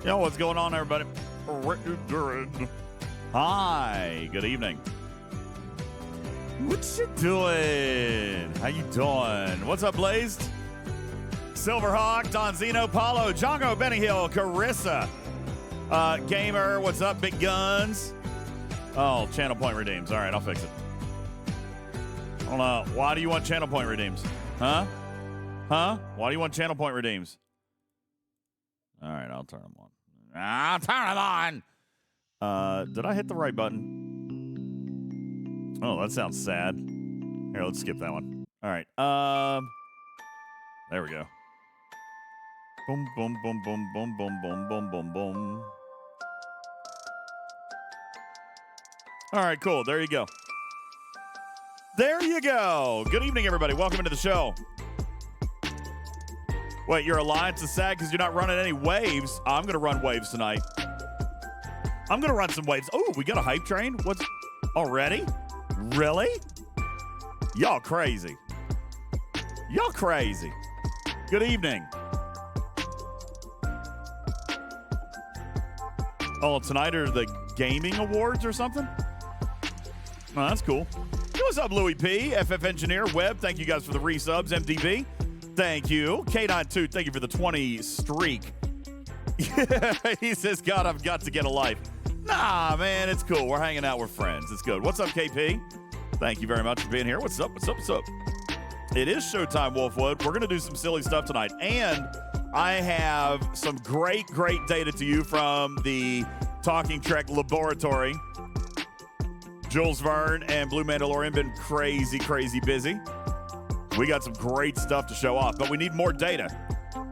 Yo, what's going on, everybody? What you doing? Hi, good evening. What you doing? How you doing? What's up, Blazed? Silverhawk, Donzino, Paulo, Jongo, Benny Hill, Carissa, Gamer, what's up, Big Guns? Oh, channel point redeems. All right, I'll fix it. Hold on. Why do you want channel point redeems? Huh? Huh? Why do you want channel point redeems? All right, I'll turn them on. I'll turn them on. Did I hit the right button? Oh, that sounds sad. Here, let's skip that one. All right. There we go. Boom, boom, boom, boom, boom, boom, boom, boom, boom, boom. All right, cool. There you go. There you go. Good evening, everybody. Welcome into the show. Wait, your alliance is sad because you're not running any waves. I'm going to run waves tonight. I'm going to run some waves. Oh, we got a hype train? What's already? Really? Y'all crazy. Y'all crazy. Good evening. Oh, tonight are the gaming awards or something? Oh, that's cool. What's up, Louis P, FF Engineer, Webb, thank you guys for the resubs. MDB, thank you. K92, thank you for the 20 streak. He says, God, I've got to get a life. Nah, man, it's cool. We're hanging out with friends. It's good. What's up, KP? Thank you very much for being here. What's up? What's up? What's up? It is showtime, Wolfwood. We're going to do some silly stuff tonight. And I have some great, great data to you from the Talking Trek Laboratory. Jules Verne and Blue Mandalorian been crazy, crazy busy. We got some great stuff to show off, but we need more data.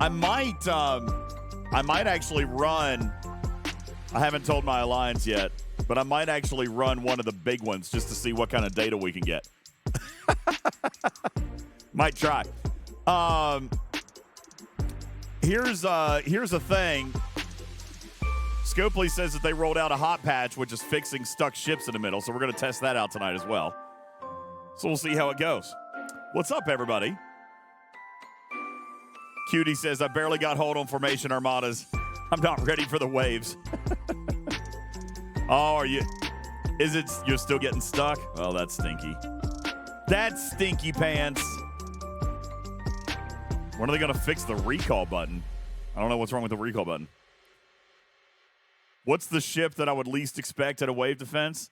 I might actually run. I haven't told my alliance yet, but I might actually run one of the big ones just to see what kind of data we can get. Might try. Here's a thing. Scopely says that they rolled out a hot patch, which is fixing stuck ships in the middle. So we're going to test that out tonight as well. So we'll see how it goes. What's up, everybody? Cutie says, I barely got hold on formation armadas. I'm not ready for the waves. Oh, are you? Is it? You're still getting stuck? Oh, that's stinky. That's stinky pants. When are they going to fix the recall button? I don't know what's wrong with the recall button. What's the ship that I would least expect at a wave defense?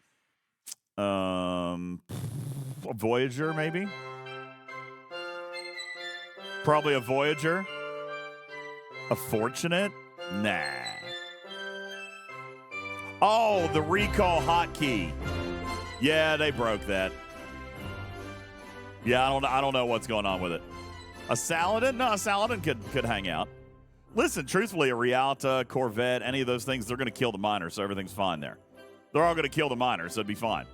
A Voyager, maybe? Probably a Voyager. A Fortunate? Nah. Oh, the recall hotkey. Yeah, they broke that. Yeah, I don't know what's going on with it. A Saladin? No, a Saladin could hang out. Listen, truthfully, a Rialta, Corvette, any of those things, they're going to kill the miners, so everything's fine there. They're all going to kill the miners, so it'd be fine.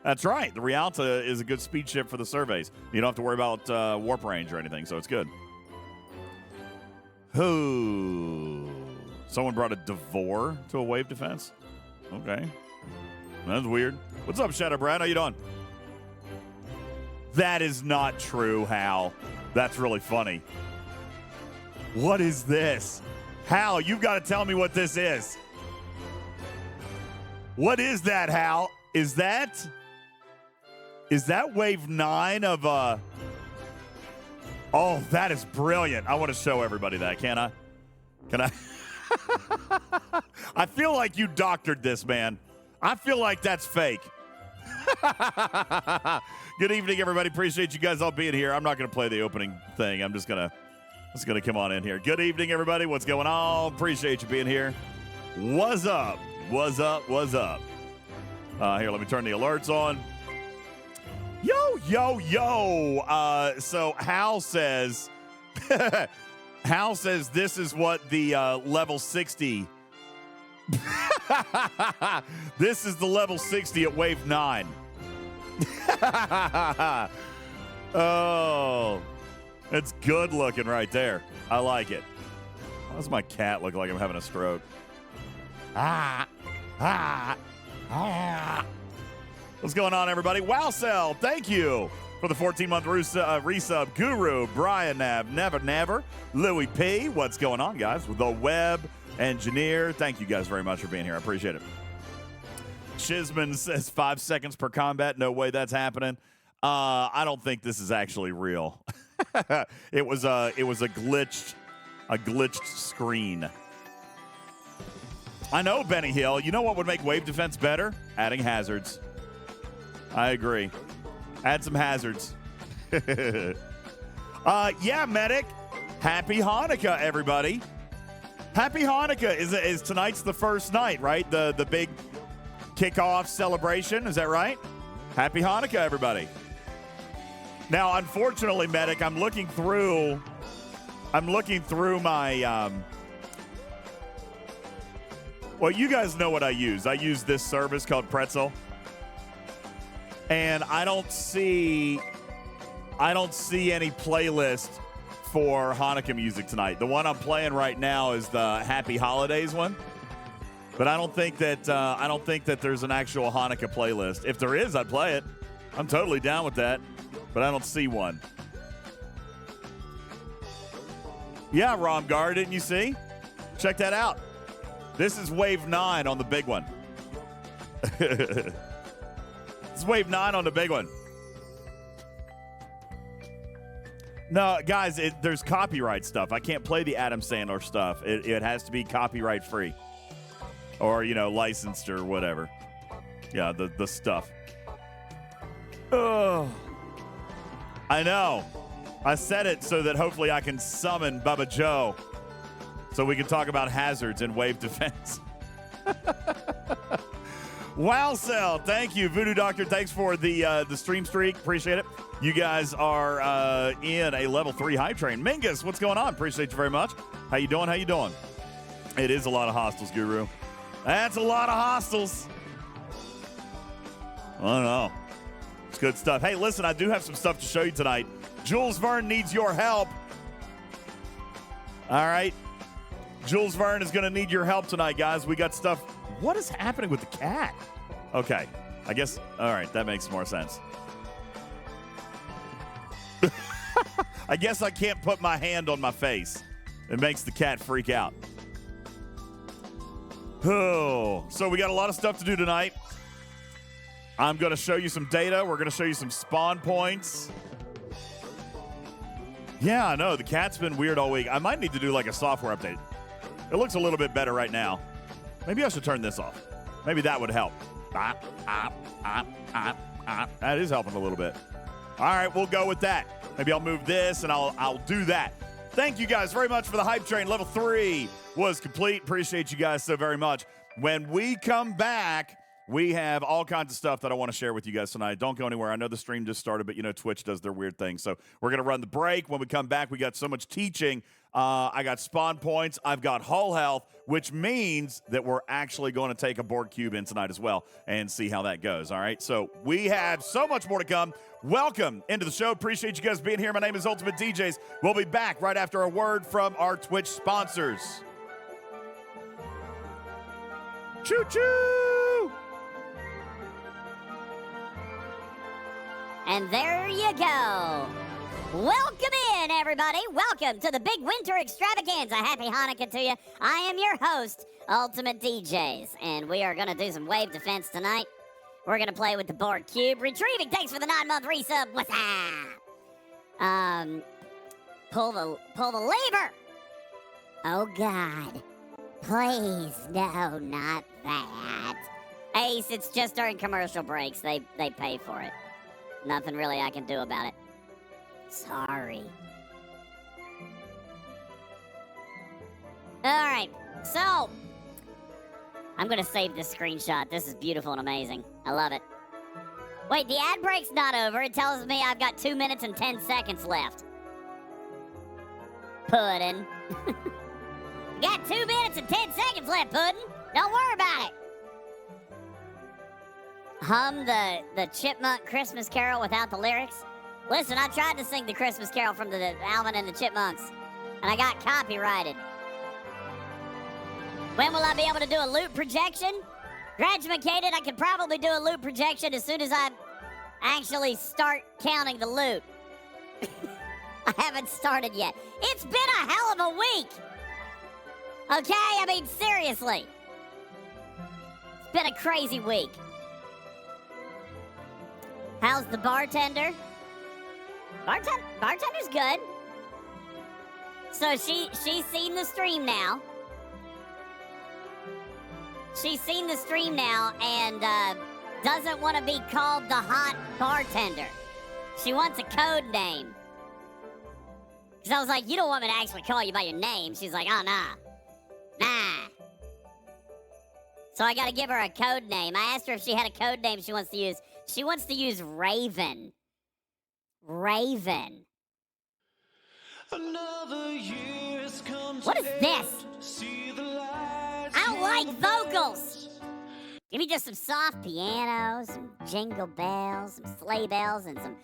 That's right. The Rialta is a good speed ship for the surveys. You don't have to worry about warp range or anything, so it's good. Who? Someone brought a Devore to a wave defense? Okay. That's weird. What's up, Shadow Brad? How you doing? That is not true, Hal. That's really funny. What is this? Hal, you've got to tell me what this is. What is that, Hal? Is that wave 9 of Oh, that is brilliant. I want to show everybody that, can I? Can I? I feel like you doctored this, man. I feel like that's fake. Good evening, everybody. Appreciate you guys all being here. I'm not going to play the opening thing. I'm just going to come on in here. Good evening, everybody. What's going on? Appreciate you being here. What's up? What's up? What's up? Here, let me turn the alerts on. Yo, yo, yo. So Hal says, Hal says this is what the level 60. This is the level 60 at wave 9. Oh. It's good looking right there. I like it. Why does my cat look like I'm having a stroke? What's going on, everybody? WowCell, thank you for the 14-month resub. Guru, Brian Nav, Never, Louis P. What's going on, guys? With the Web, engineer. Thank you guys very much for being here. I appreciate it. Shizman says 5 seconds per combat. No way that's happening. I don't think this is actually real. It was a glitched screen. I know, Benny Hill. You know what would make wave defense better? Adding hazards. I agree. Add some hazards. Yeah, Medic. Happy Hanukkah, everybody. Happy Hanukkah is tonight's the first night, right? The big kickoff celebration. Is that right? Happy Hanukkah, everybody. Now, unfortunately, Medic, I'm looking through my well, you guys know what I use. I use this service called Pretzel. And I don't see any playlist for Hanukkah music tonight. The one I'm playing right now is the Happy Holidays one. But I don't think that there's an actual Hanukkah playlist. If there is, I'd play it. I'm totally down with that. But I don't see one. Yeah, Romgar, didn't you see? Check that out. This is Wave 9 on the big one. This is Wave 9 on the big one. No, guys, there's copyright stuff. I can't play the Adam Sandler stuff. It has to be copyright free. Or, licensed or whatever. Yeah, the stuff. Oh, I know. I said it so that hopefully I can summon Bubba Joe so we can talk about hazards and wave defense. Wow, Cell, thank you. Voodoo Doctor, thanks for the stream streak. Appreciate it. You guys are in a level 3 hype train. Mingus, what's going on? Appreciate you very much. How you doing? How you doing? It is a lot of hostiles, Guru. That's a lot of hostiles. I don't know. It's good stuff. Hey, listen, I do have some stuff to show you tonight. Jules Verne needs your help. All right. Jules Verne is going to need your help tonight, guys. We got stuff. What is happening with the cat? Okay. I guess, all right, that makes more sense. I guess I can't put my hand on my face. It makes the cat freak out. Oh, so we got a lot of stuff to do tonight. I'm going to show you some data. We're going to show you some spawn points. Yeah, I know. The cat's been weird all week. I might need to do like a software update. It looks a little bit better right now. Maybe I should turn this off. Maybe that would help. That is helping a little bit. All right, we'll go with that. Maybe I'll move this and I'll do that. Thank you guys very much for the hype train. Level 3 was complete. Appreciate you guys so very much. When we come back, we have all kinds of stuff that I want to share with you guys tonight. Don't go anywhere. I know the stream just started, but Twitch does their weird thing. So we're going to run the break. When we come back, we got so much teaching. I got spawn points. I've got hull health, which means that we're actually going to take a Borg cube in tonight as well and see how that goes. All right. So we have so much more to come. Welcome into the show. Appreciate you guys being here. My name is UltimatDJz. We'll be back right after a word from our Twitch sponsors. Choo-choo! And there you go. Welcome in, everybody. Welcome to the big winter extravaganza. Happy Hanukkah to you. I am your host, UltimatDJz, and we are going to do some wave defense tonight. We're going to play with the Borg cube. Retrieving, thanks for the 9-month resub. What's up? Pull the lever. Oh, God. Please, no, not that. Ace, it's just during commercial breaks. They pay for it. Nothing really I can do about it. Sorry. All right, so I'm going to save this screenshot. This is beautiful and amazing. I love it. Wait, the ad break's not over. It tells me I've got 2 minutes and 10 seconds left. Puddin'. Got 2 minutes and 10 seconds left, Puddin'. Don't worry about it. Hum the Chipmunk Christmas Carol without the lyrics. Listen, I tried to sing the Christmas Carol from the Alvin and the Chipmunks, and I got copyrighted. When will I be able to do a loop projection? Graduated, I could probably do a loop projection as soon as I actually start counting the loot. I haven't started yet. It's been a hell of a week. Okay, I mean, seriously. It's been a crazy week. How's the bartender? Bartender's good. So she's seen the stream now. She's seen the stream now and doesn't want to be called the hot bartender. She wants a code name. Because I was like, you don't want me to actually call you by your name. She's like, oh, nah. So I got to give her a code name. I asked her if she had a code name she wants to use. She wants to use Raven. Raven. What is this? I don't like vocals. Give me just some soft piano, some jingle bells, some sleigh bells, and some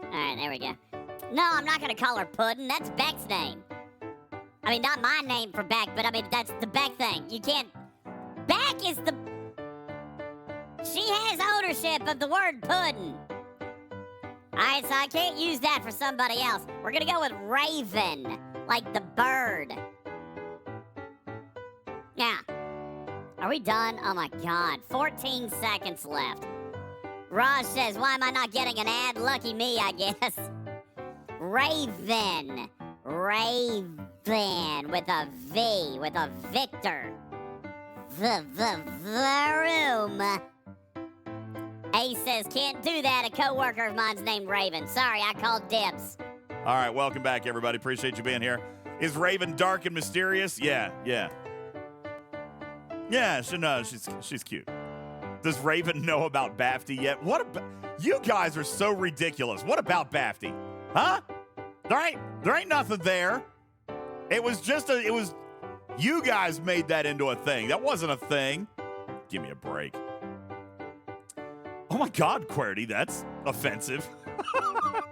Alright, there we go. No, I'm not gonna call her Puddin'. That's Beck's name. I mean, not my name for Beck, but I mean, that's the Beck thing. You can't... Beck is the... She has ownership of the word puddin'. Alright, so I can't use that for somebody else. We're gonna go with Raven, like the bird. Now, are we done? Oh my god, 14 seconds left. Raj says, why am I not getting an ad? Lucky me, I guess. Raven. Raven with a V, with a Victor. The room. Ace says, can't do that. A coworker of mine's named Raven. Sorry, I called dibs. All right, welcome back, everybody. Appreciate you being here. Is Raven dark and mysterious? Yeah. Yeah, she's cute. Does Raven know about Bafty yet? You guys are so ridiculous. What about Bafty? Huh? There ain't nothing there. It was you guys made that into a thing. That wasn't a thing. Give me a break. Oh my God, QWERTY, that's offensive.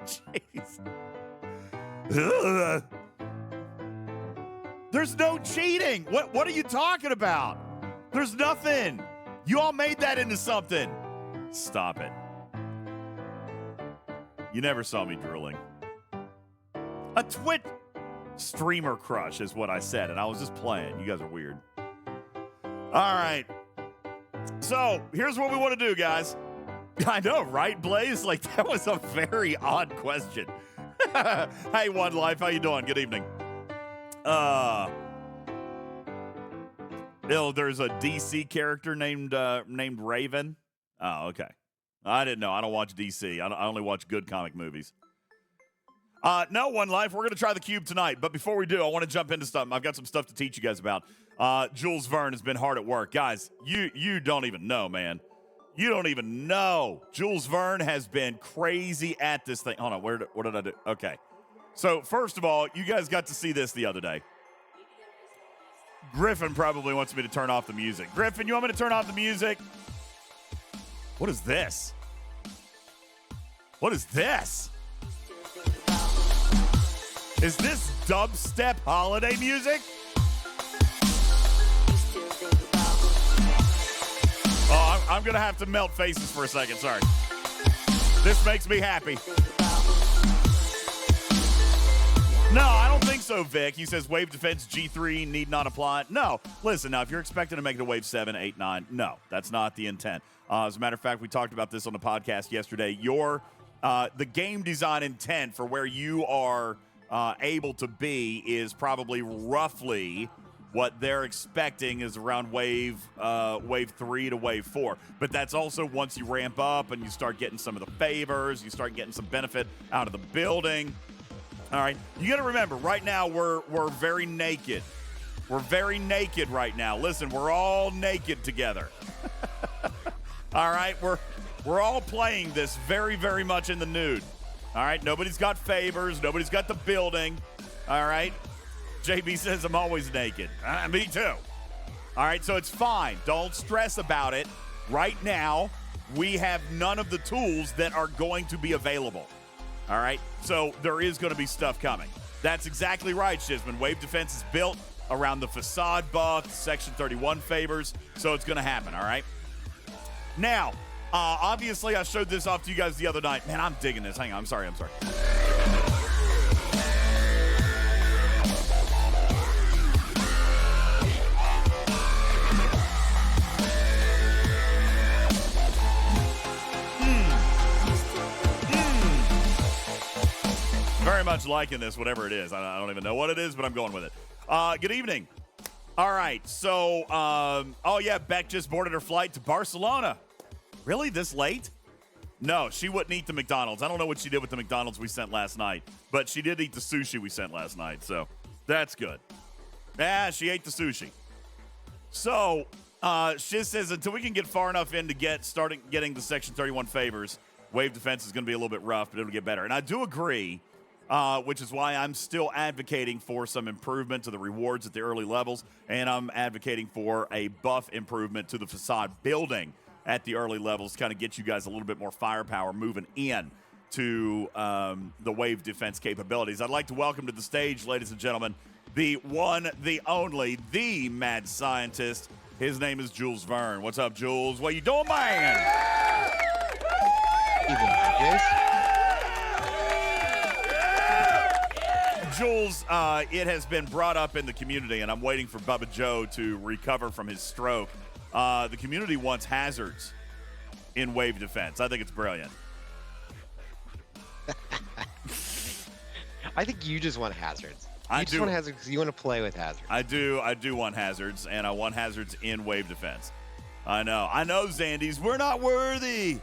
Jeez. Ugh. There's no cheating. What are you talking about? There's nothing. You all made that into something. Stop it. You never saw me drooling. A Twitch streamer crush is what I said, and I was just playing. You guys are weird. All right. So, here's what we want to do, guys. I know, right, Blaze? Like, that was a very odd question. Hey, One Life, how you doing? Good evening. There's a DC character named Raven. Oh, okay. I didn't know. I don't watch DC. I only watch good comic movies. No, One Life, we're going to try the cube tonight. But before we do, I want to jump into something. I've got some stuff to teach you guys about. Jules Verne has been hard at work. Guys, you don't even know, man. You don't even know. Jules Verne has been crazy at this thing. Hold on, what did I do? Okay. So, first of all, you guys got to see this the other day. Griffin probably wants me to turn off the music. Griffin, you want me to turn off the music? What is this? What is this? Is this dubstep holiday music? Oh, I'm going to have to melt faces for a second. Sorry. This makes me happy. No, I don't think so, Vic. He says Wave Defense G3 need not apply. No. Listen, now, if you're expecting to make it a Wave 7, 8, 9, no. That's not the intent. As a matter of fact, we talked about this on the podcast yesterday. The game design intent for where you are able to be is probably roughly what they're expecting is around wave 3 to wave 4. But that's also once you ramp up and you start getting some of the favors, you start getting some benefit out of the building. All right, you got to remember, right now we're very naked. We're very naked right now. Listen, we're all naked together. All right, we're all playing this very, very much in the nude. All right, nobody's got favors. Nobody's got the building. All right, JB says I'm always naked. Me too. All right, so it's fine. Don't stress about it. Right now, we have none of the tools that are going to be available. All right, so there is going to be stuff coming. That's exactly right, Shizman. Wave Defense is built around the facade buff, Section 31 favors, so it's going to happen, all right? Now, Obviously, I showed this off to you guys the other night. Man, I'm digging this. Hang on. I'm sorry. Very much liking this, whatever it is. I don't even know what it is, but I'm going with it. Good evening. All right, so, Beck just boarded her flight to Barcelona. Really, this late? No, she wouldn't eat the McDonald's. I don't know what she did with the McDonald's we sent last night, but she did eat the sushi we sent last night, so that's good. Yeah, she ate the sushi. So, she says until we can get far enough in to starting getting the Section 31 favors, wave defense is going to be a little bit rough, but it'll get better. And I do agree. Which is why I'm still advocating for some improvement to the rewards at the early levels, and I'm advocating for a buff improvement to the facade building at the early levels to kind of get you guys a little bit more firepower moving in to the wave defense capabilities. I'd like to welcome to the stage, ladies and gentlemen, the one, the only, the mad scientist. His name is Jules Verne. What's up, Jules? What you doing, man? Jules, it has been brought up in the community, and I'm waiting for Bubba Joe to recover from his stroke. The community wants hazards in wave defense. I think it's brilliant. I think you just want hazards. I just want hazards because you want to play with hazards. I do want hazards, and I want hazards in wave defense. I know, Zandies. We're not worthy.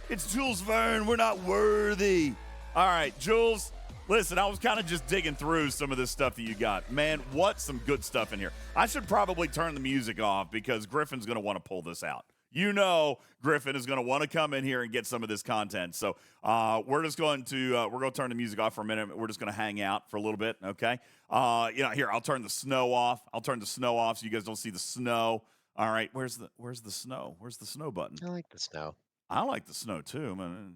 It's Jules Verne. We're not worthy. All right, Jules. Listen, I was kind of just digging through some of this stuff that you got. Man, what's some good stuff in here? I should probably turn the music off because Griffin's going to want to pull this out. You know Griffin is going to want to come in here and get some of this content. So we're just going to turn the music off for a minute. We're just going to hang out for a little bit, okay? Here, I'll turn the snow off. So you guys don't see the snow. All right, where's the snow? Where's the snow button? I like the snow. I like the snow too, man.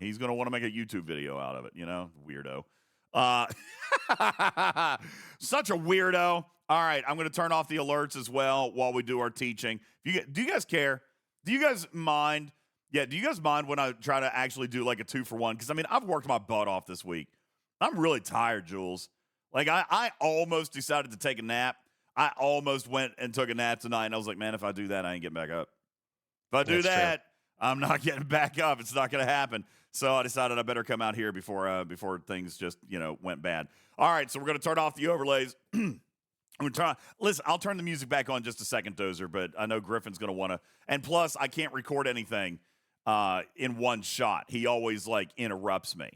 He's going to want to make a YouTube video out of it, weirdo. Such a weirdo. All right, I'm going to turn off the alerts as well while we do our teaching. Do you guys care? Do you guys mind? Yeah, do you guys mind when I try to actually do like a 2-for-1? Because, I've worked my butt off this week. I'm really tired, Jules. Like, I almost decided to take a nap. I almost went and took a nap tonight, and I was like, man, if I do that, I ain't getting back up. If I do that, I'm not getting back up. It's not going to happen. So I decided I better come out here before things just, went bad. All right, so we're going to turn off the overlays. Listen, I'll turn the music back on just a second, Dozer, but I know Griffin's going to want to. And plus, I can't record anything in one shot. He always, interrupts me.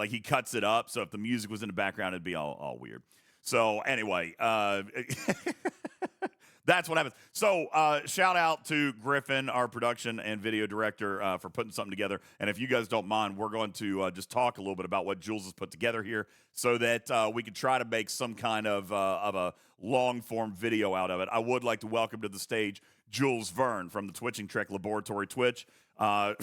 He cuts it up, so if the music was in the background, it'd be all weird. So anyway, that's what happens. So shout out to Griffin, our production and video director, for putting something together. And if you guys don't mind, we're going to just talk a little bit about what Jules has put together here so that we can try to make some kind of a long-form video out of it. I would like to welcome to the stage Jules Verne from the Twitching Trek Laboratory Twitch and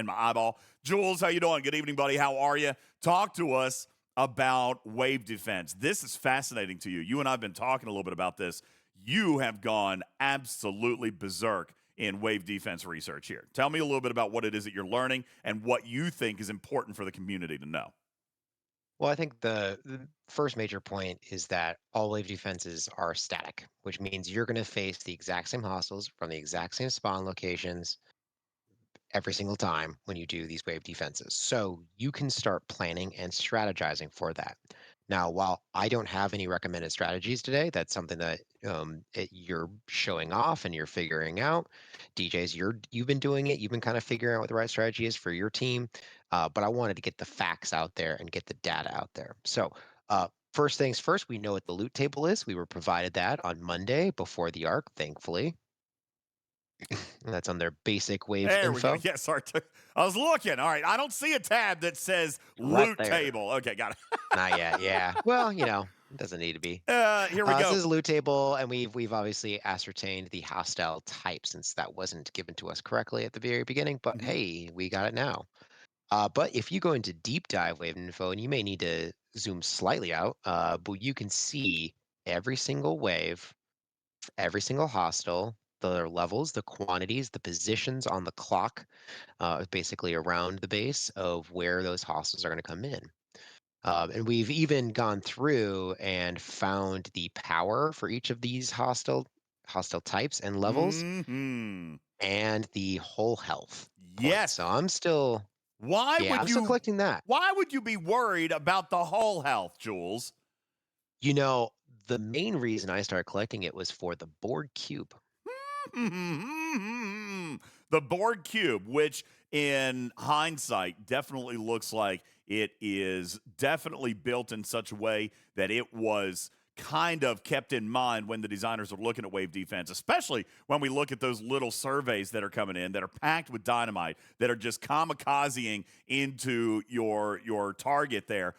my eyeball. Jules, how you doing? Good evening, buddy. How are you? Talk to us about wave defense. This is fascinating to you. You and I have been talking a little bit about this. You have gone absolutely berserk in wave defense research here. Tell me a little bit about what it is that you're learning and what you think is important for the community to know. Well, I think the first major point is that all wave defenses are static, which means you're going to face the exact same hostiles from the exact same spawn locations every single time when you do these wave defenses. So you can start planning and strategizing for that. Now, while I don't have any recommended strategies today, that's something that you're showing off and you're figuring out. DJs, you've been doing it. You've been kind of figuring out what the right strategy is for your team. But I wanted to get the facts out there and get the data out there. So first things first, we know what the loot table is. We were provided that on Monday before the arc, thankfully. That's on their basic wave there info. We go. Yeah, sorry. I was looking. All right. I don't see a tab that says loot table. Okay, got it. Not yet. Yeah. Well, it doesn't need to be. Here we go. This is loot table, and we've obviously ascertained the hostile type since that wasn't given to us correctly at the very beginning. But hey, we got it now. But if you go into deep dive wave info, and you may need to zoom slightly out, but you can see every single wave, every single hostile, the levels, the quantities, the positions on the clock, basically around the base of where those hostiles are going to come in. And we've even gone through and found the power for each of these hostile types and levels, Mm-hmm. and the whole health point. Yes. So I'm still, Why yeah, would I'm still you collecting that. why would you be worried about the whole health, Jules? You know, the main reason I started collecting it was for the Borg cube. The Borg cube, which in hindsight definitely looks like it is definitely built in such a way that it was kind of kept in mind when the designers are looking at wave defense, especially when we look at those little surveys that are coming in that are packed with dynamite that are just kamikazing into your target there.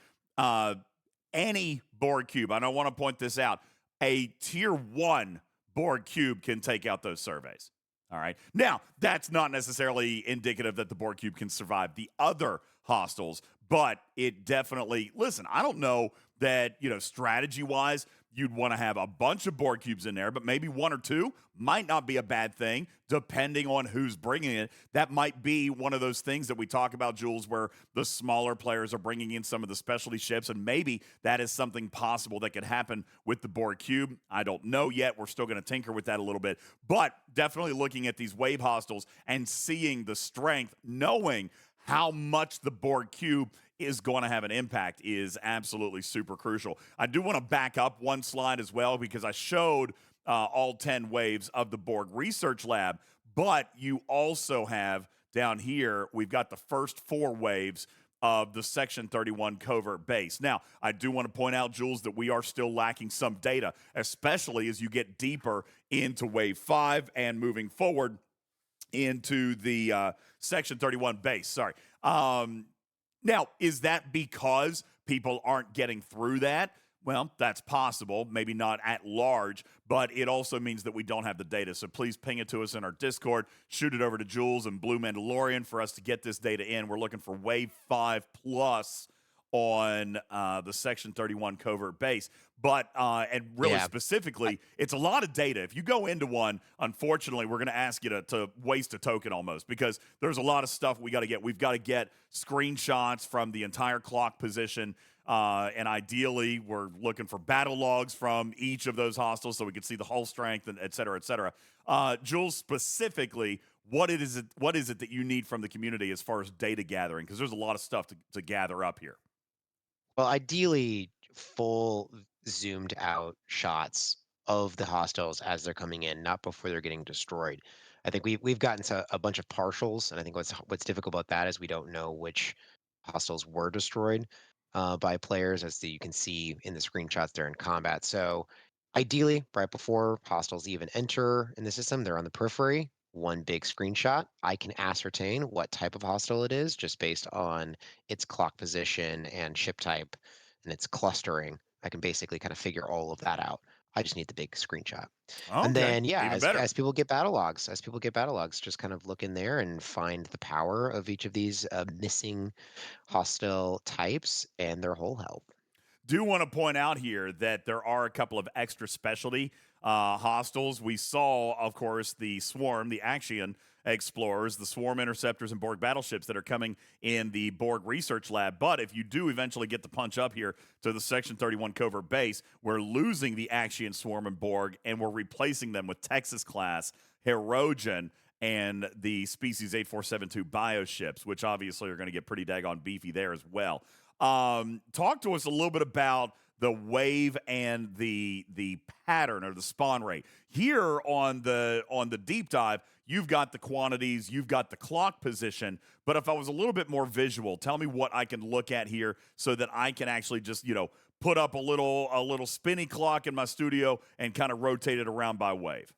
Any Borg cube, and I want to point this out, a tier 1 Borg cube can take out those surveys. All right. Now, that's not necessarily indicative that the Borg cube can survive the other hostiles, but it definitely, listen, I don't know that, strategy wise, you'd want to have a bunch of Borg cubes in there, but maybe one or two might not be a bad thing, depending on who's bringing it. That might be one of those things that we talk about, Jules, where the smaller players are bringing in some of the specialty ships, and maybe that is something possible that could happen with the Borg cube. I don't know yet. We're still going to tinker with that a little bit, but definitely looking at these wave hostiles and seeing the strength, knowing how much the Borg cube is going to have an impact is absolutely super crucial. I do want to back up one slide as well, because I showed all 10 waves of the Borg Research Lab, but you also have down here, we've got the first 4 waves of the Section 31 covert base. Now, I do want to point out, Jules, that we are still lacking some data, especially as you get deeper into Wave 5 and moving forward into the Section 31 base. Sorry. Now, is that because people aren't getting through that? Well, that's possible, maybe not at large, but it also means that we don't have the data. So please ping it to us in our Discord, shoot it over to Jules and Blue Mandalorian for us to get this data in. We're looking for Wave 5 plus on the Section 31 covert base. But, and really specifically, it's a lot of data. If you go into one, unfortunately, we're going to ask you to waste a token almost, because there's a lot of stuff we got to get. We've got to get screenshots from the entire clock position. And ideally, we're looking for battle logs from each of those hostiles so we can see the hull strength, and et cetera, et cetera. Jules, specifically, what is it that you need from the community as far as data gathering? Because there's a lot of stuff to gather up here. Well, ideally, full zoomed out shots of the hostiles as they're coming in, not before they're getting destroyed. I think we've gotten to a bunch of partials, and I think what's difficult about that is we don't know which hostiles were destroyed by players, as you can see in the screenshots they're in combat. So ideally, right before hostiles even enter in the system, they're on the periphery. One big screenshot, I can ascertain what type of hostile it is just based on its clock position and ship type and its clustering. I can basically kind of figure all of that out. I just need the big screenshot. And Okay, then, yeah, even better. as people get battle logs, just kind of look in there and find the power of each of these missing hostile types and their whole health. Do want to point out here that there are a couple of extra specialty hostiles. We saw, of course, the Swarm, the Axion Explorers, the Swarm Interceptors, and Borg battleships that are coming in the Borg Research Lab. But if you do eventually get the punch up here to the Section 31 covert base, we're losing the Axion, Swarm, and Borg, and we're replacing them with Texas-class, Herogen, and the Species 8472 bioships, which obviously are going to get pretty daggone beefy there as well. Talk to us a little bit about the wave and the pattern or the spawn rate. Here on the deep dive, you've got the quantities, you've got the clock position, but if I was a little bit more visual, tell me what I can look at here so that I can actually just, put up a little spinny clock in my studio and kind of rotate it around by wave.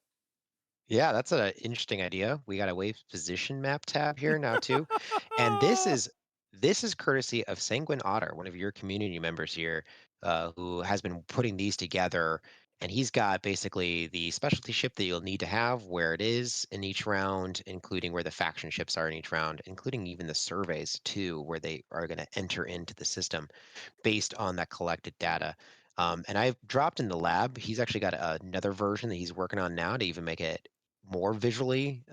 Yeah, that's an interesting idea. We got a wave position map tab here now too. And this is courtesy of Sanguine Otter, one of your community members here, who has been putting these together. And he's got basically the specialty ship that you'll need to have, where it is in each round, including where the faction ships are in each round, including even the surveys too, where they are going to enter into the system based on that collected data. And I've dropped in the lab. He's actually got another version that he's working on now to even make it more visually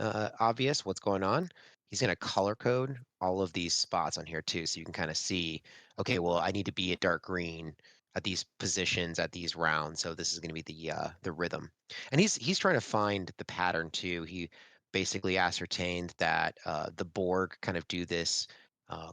obvious what's going on, he's going to color code all of these spots on here too. So you can kind of see, okay, well, I need to be a dark green at these positions at these rounds. So this is going to be the rhythm. And he's trying to find the pattern too. He basically ascertained that the Borg kind of do this uh,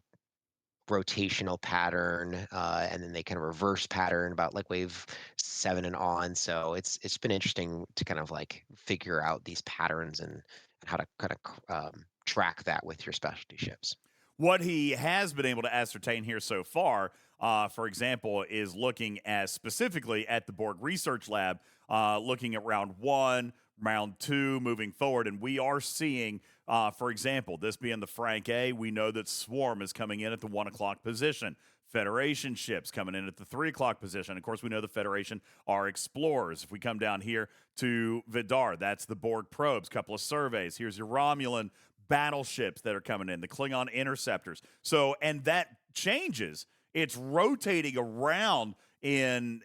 rotational pattern, and then they kind of reverse pattern about like wave 7 and on. So it's been interesting to kind of like figure out these patterns and how to kind of track that with your specialty ships. What he has been able to ascertain here so far, for example, is looking as specifically at the Borg Research Lab, looking at round one, round two, moving forward. And we are seeing, for example, this being the Frank A, we know that Swarm is coming in at the 1 o'clock position. Federation ships coming in at the 3 o'clock position. Of course, we know the Federation are explorers. If we come down here to Vidar, that's the Borg probes, couple of surveys. Here's your Romulan battleships that are coming in, the Klingon interceptors. So, and that changes. It's rotating around in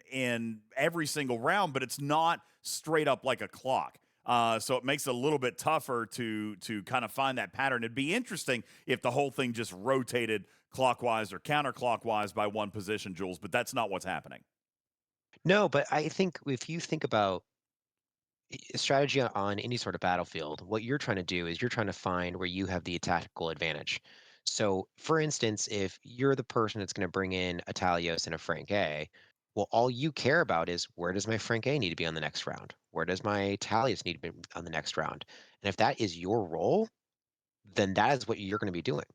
every single round, but it's not straight up like a clock. So it makes it a little bit tougher to kind of find that pattern. It'd be interesting if the whole thing just rotated clockwise or counterclockwise by one position, Jules, but that's not what's happening. No, but I think if you think about strategy on any sort of battlefield, what you're trying to do is you're trying to find where you have the tactical advantage. So, for instance, if you're the person that's going to bring in a Talios and a Frank A, well, all you care about is where does my Frank A need to be on the next round? Where does my Talios need to be on the next round? And if that is your role, then that is what you're going to be doing.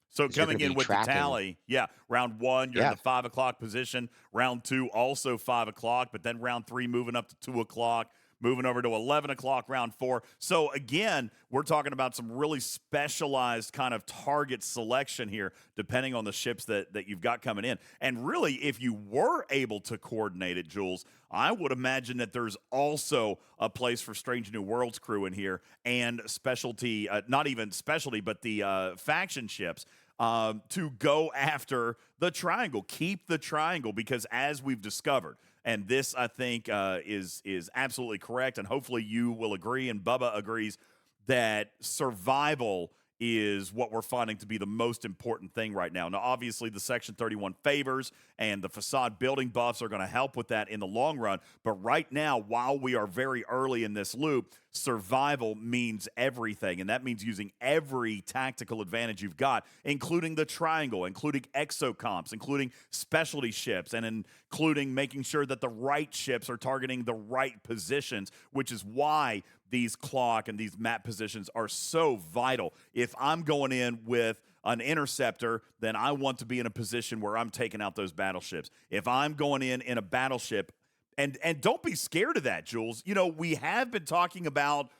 So Is you're going coming to in be with the tracking. tally, yeah, round one, you're in Yeah, the 5 o'clock position. Round two, also 5 o'clock, but then round three, moving up to 2 o'clock, moving over to 11 o'clock, round four. So again, we're talking about some really specialized kind of target selection here, depending on the ships that you've got coming in. And really, if you were able to coordinate it, Jules, I would imagine that there's also a place for Strange New Worlds crew in here and specialty, not even specialty, but the faction ships to go after the triangle. Keep the triangle because, as we've discovered, and this I think is absolutely correct, and hopefully you will agree, and Bubba agrees that survival is what we're finding to be the most important thing right now. Now, obviously, the Section 31 favors and the facade building buffs are going to help with that in the long run. But right now, while we are very early in this loop, survival means everything. And that means using every tactical advantage you've got, including the triangle, including exocomps, including specialty ships, and including making sure that the right ships are targeting the right positions, which is why these clock and these map positions are so vital. If I'm going in with an interceptor, then I want to be in a position where I'm taking out those battleships. If I'm going in a battleship, and don't be scared of that, Jules. You know, we have been talking about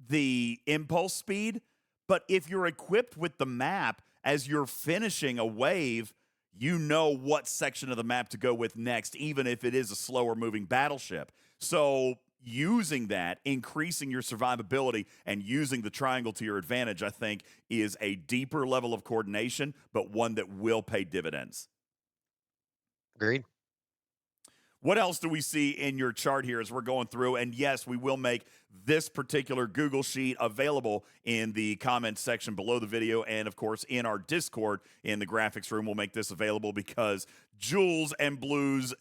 the impulse speed, but if you're equipped with the map as you're finishing a wave, you know what section of the map to go with next, even if it is a slower moving battleship. So using that, increasing your survivability, and using the triangle to your advantage, I think, is a deeper level of coordination, but one that will pay dividends. agreed. What else do we see in your chart here as we're going through? And yes, we will make this particular Google Sheet available in the comments section below the video. And of course, in our Discord in the graphics room, we'll make this available because Jules and Blue's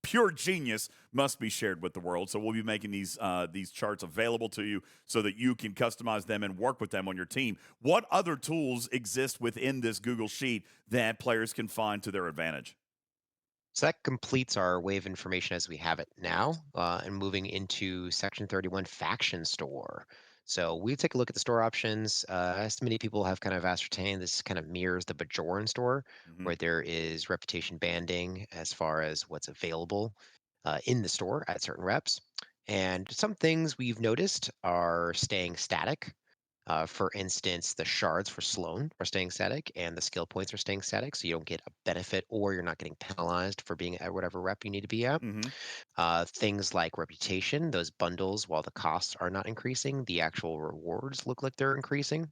pure genius must be shared with the world. So we'll be making these charts available to you so that you can customize them and work with them on your team. What other tools exist within this Google Sheet that players can find to their advantage? So that completes our wave information as we have it now, and moving into Section 31 Faction Store. So we take a look at the store options. As many people have kind of ascertained, this kind of mirrors the Bajoran store, Mm-hmm. where there is reputation banding as far as what's available in the store at certain reps. And some things we've noticed are staying static. For instance, the shards for Sloan are staying static and the skill points are staying static, so you don't get a benefit or you're not getting penalized for being at whatever rep you need to be at. Mm-hmm. Things like reputation, those bundles, while the costs are not increasing, the actual rewards look like they're increasing.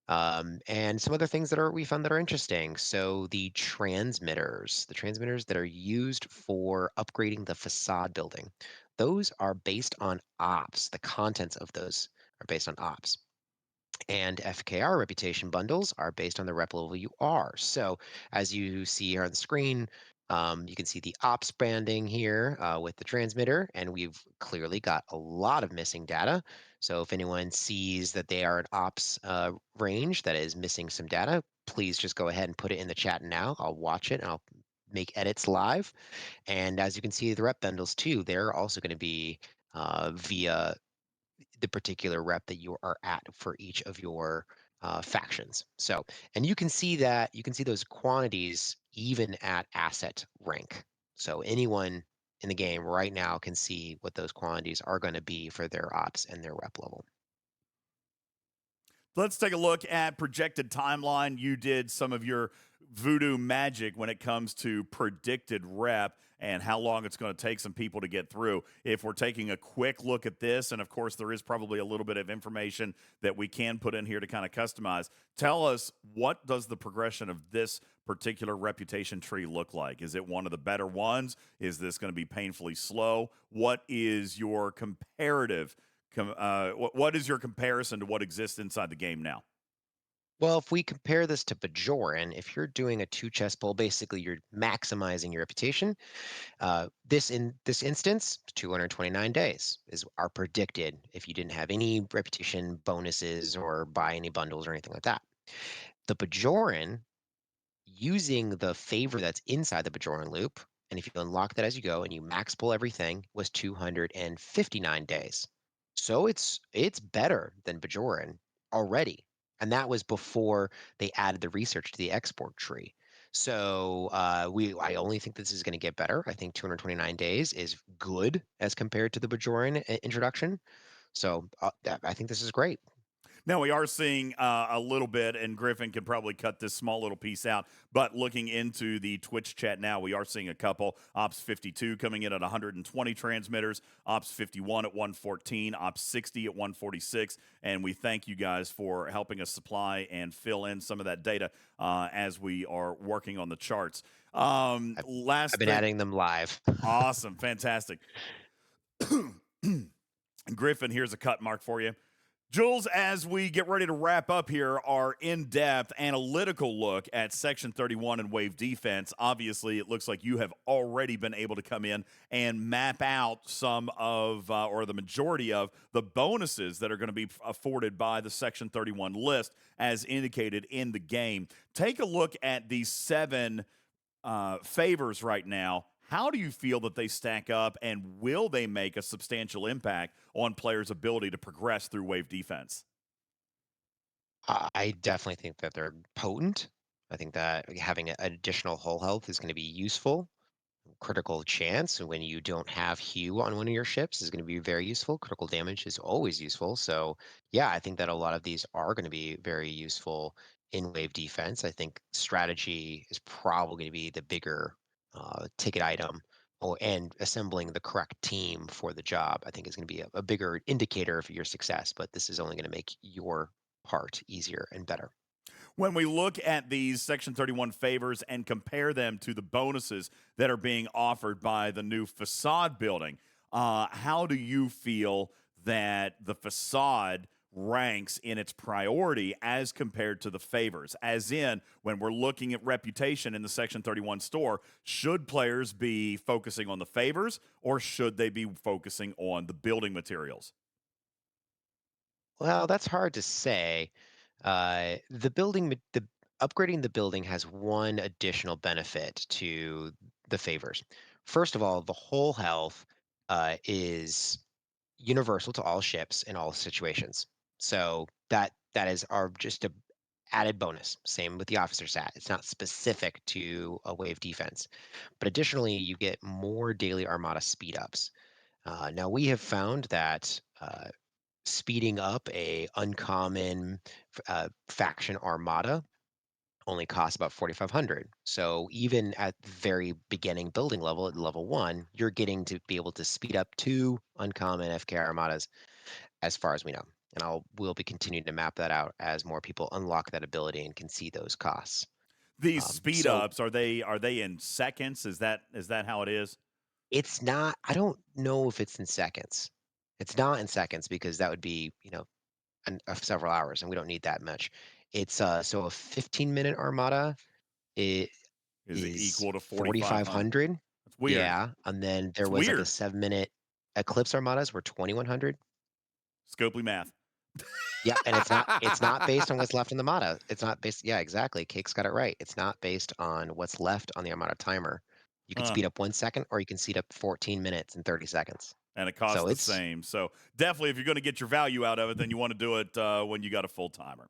And some other things that are we found that are interesting. So the transmitters that are used for upgrading the facade building, those are based on ops, the contents of those. are based on ops. And FKR reputation bundles are based on the rep level you are. So as you see here on the screen, you can see the ops branding here with the transmitter, and we've clearly got a lot of missing data. So if anyone sees that they are an ops range that is missing some data, please just go ahead and put it in the chat now. I'll watch it and I'll make edits live. And as you can see, the rep bundles too, they're also going to be via the particular rep that you are at for each of your factions. So, and you can see those quantities even at asset rank. So anyone in the game right now can see what those quantities are going to be for their ops and their rep level. Let's take a look at projected timeline. You did some of your voodoo magic when it comes to predicted rep and how long it's going to take some people to get through. If we're taking a quick look at this, and of course there is probably a little bit of information that we can put in here to kind of customize, tell us, what does the progression of this particular reputation tree look like? Is it one of the better ones? Is this going to be painfully slow? What is your comparative what is your comparison to what exists inside the game now? Well, if we compare this to Bajoran, if you're doing a 2 chess pull, basically you're maximizing your reputation. This instance, 229 days is are predicted if you didn't have any reputation bonuses or buy any bundles or anything like that. The Bajoran, using the favor that's inside the Bajoran loop, and if you unlock that as you go and you max pull everything, was 259 days. So it's better than Bajoran already. And that was before they added the research to the export tree. So I only think this is going to get better. I think 229 days is good as compared to the Bajoran introduction. So I think this is great. Now, we are seeing a little bit, and Griffin can probably cut this small little piece out, but looking into the Twitch chat now, we are seeing a couple. Ops 52 coming in at 120 transmitters, Ops 51 at 114, Ops 60 at 146, and we thank you guys for helping us supply and fill in some of that data as we are working on the charts. I've been adding them live. Awesome. Fantastic. Griffin, here's a cut mark for you. Jules, as we get ready to wrap up here, our in-depth analytical look at Section 31 and Wave Defense, obviously it looks like you have already been able to come in and map out some of, or the majority of, the bonuses that are going to be afforded by the Section 31 list as indicated in the game. Take a look at these 7 favors right now. How do you feel that they stack up, and will they make a substantial impact on players' ability to progress through wave defense? I definitely think that they're potent. I think that having additional hull health is going to be useful. Critical chance when you don't have Hue on one of your ships is going to be very useful. Critical damage is always useful. So yeah, I think that a lot of these are going to be very useful in wave defense. I think strategy is probably going to be the bigger ticket item, and assembling the correct team for the job, I think is going to be a bigger indicator of your success. But this is only going to make your part easier and better. When we look at these Section 31 favors and compare them to the bonuses that are being offered by the new facade building, how do you feel that the facade ranks in its priority as compared to the favors? As in, when we're looking at reputation in the Section 31 store, should players be focusing on the favors, or should they be focusing on the building materials? Well, that's hard to say. The upgrading the building has one additional benefit to the favors. First of all, the whole health is universal to all ships in all situations. So that is our just a added bonus. Same with the officer stat. It's not specific to a wave defense, but additionally, you get more daily armada speed ups. Now we have found that speeding up a uncommon faction armada only costs about 4,500. So even at the very beginning building level at level 1, you're getting to be able to speed up 2 uncommon FK armadas as far as we know. And we'll be continuing to map that out as more people unlock that ability and can see those costs. These speed So ups, are they in seconds? Is that how it is? it's not. I don't know if it's in seconds. It's not in seconds because that would be several hours, and we don't need that much. It's so a 15-minute armada it Is it is equal to 4,500? 4,500. That's weird. Yeah, and then there It's was like a weird. 7-minute Eclipse armadas were 2,100. Scopely math. Yeah, and it's not based on what's left in the Armada. It's not based. Yeah, exactly. Cake's got it right. It's not based on what's left on the Armada timer. You can speed up 1 second, or you can speed up 14 minutes and 30 seconds. And it costs So the same. So definitely, if you're going to get your value out of it, then you want to do it when you got a full timer.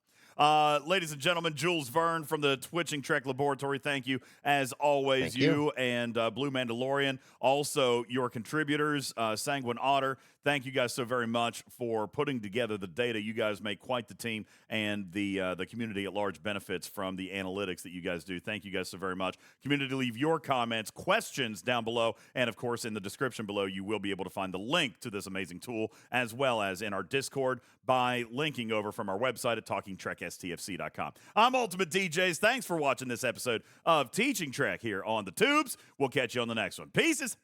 Ladies and gentlemen, Jules Verne from the Twitching Trek Laboratory. Thank you, as always, Thank you. and Blue Mandalorian. Also, your contributors, Sanguine Otter. Thank you guys so very much for putting together the data. You guys make quite the team, and the community at large benefits from the analytics that you guys do. Thank you guys so very much. Community, leave your comments, questions down below, and of course, in the description below, you will be able to find the link to this amazing tool, as well as in our Discord by linking over from our website at talkingtrekstfc.com. I'm UltimatDJz. Thanks for watching this episode of Teaching Trek here on the tubes. We'll catch you on the next one. Pieces.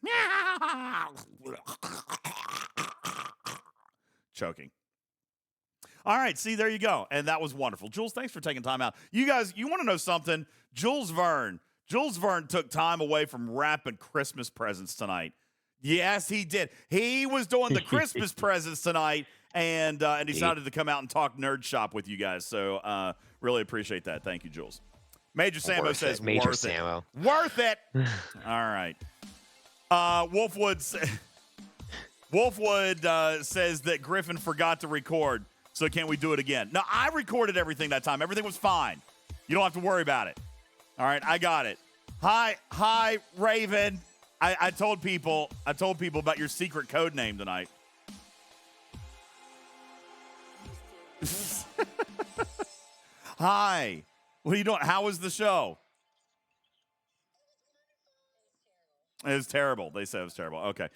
Choking. All right, see, there you go. And that was wonderful. Jules, thanks for taking time out. You guys, you want to know something? Jules Verne took time away from wrapping Christmas presents tonight. Yes, he did. He was doing the Christmas presents tonight and decided to come out and talk nerd shop with you guys. So really appreciate that. Thank you, Jules. Major Sammo says Major worth Sammo. it. Worth it. All right. Wolfwood says that Griffin forgot to record. So can we do it again? No, I recorded everything that time. Everything was fine. You don't have to worry about it. All right, I got it. Hi, Raven. I told people about your secret code name tonight. Hi. What are you doing? How was the show? It was terrible. They said it was terrible. Okay.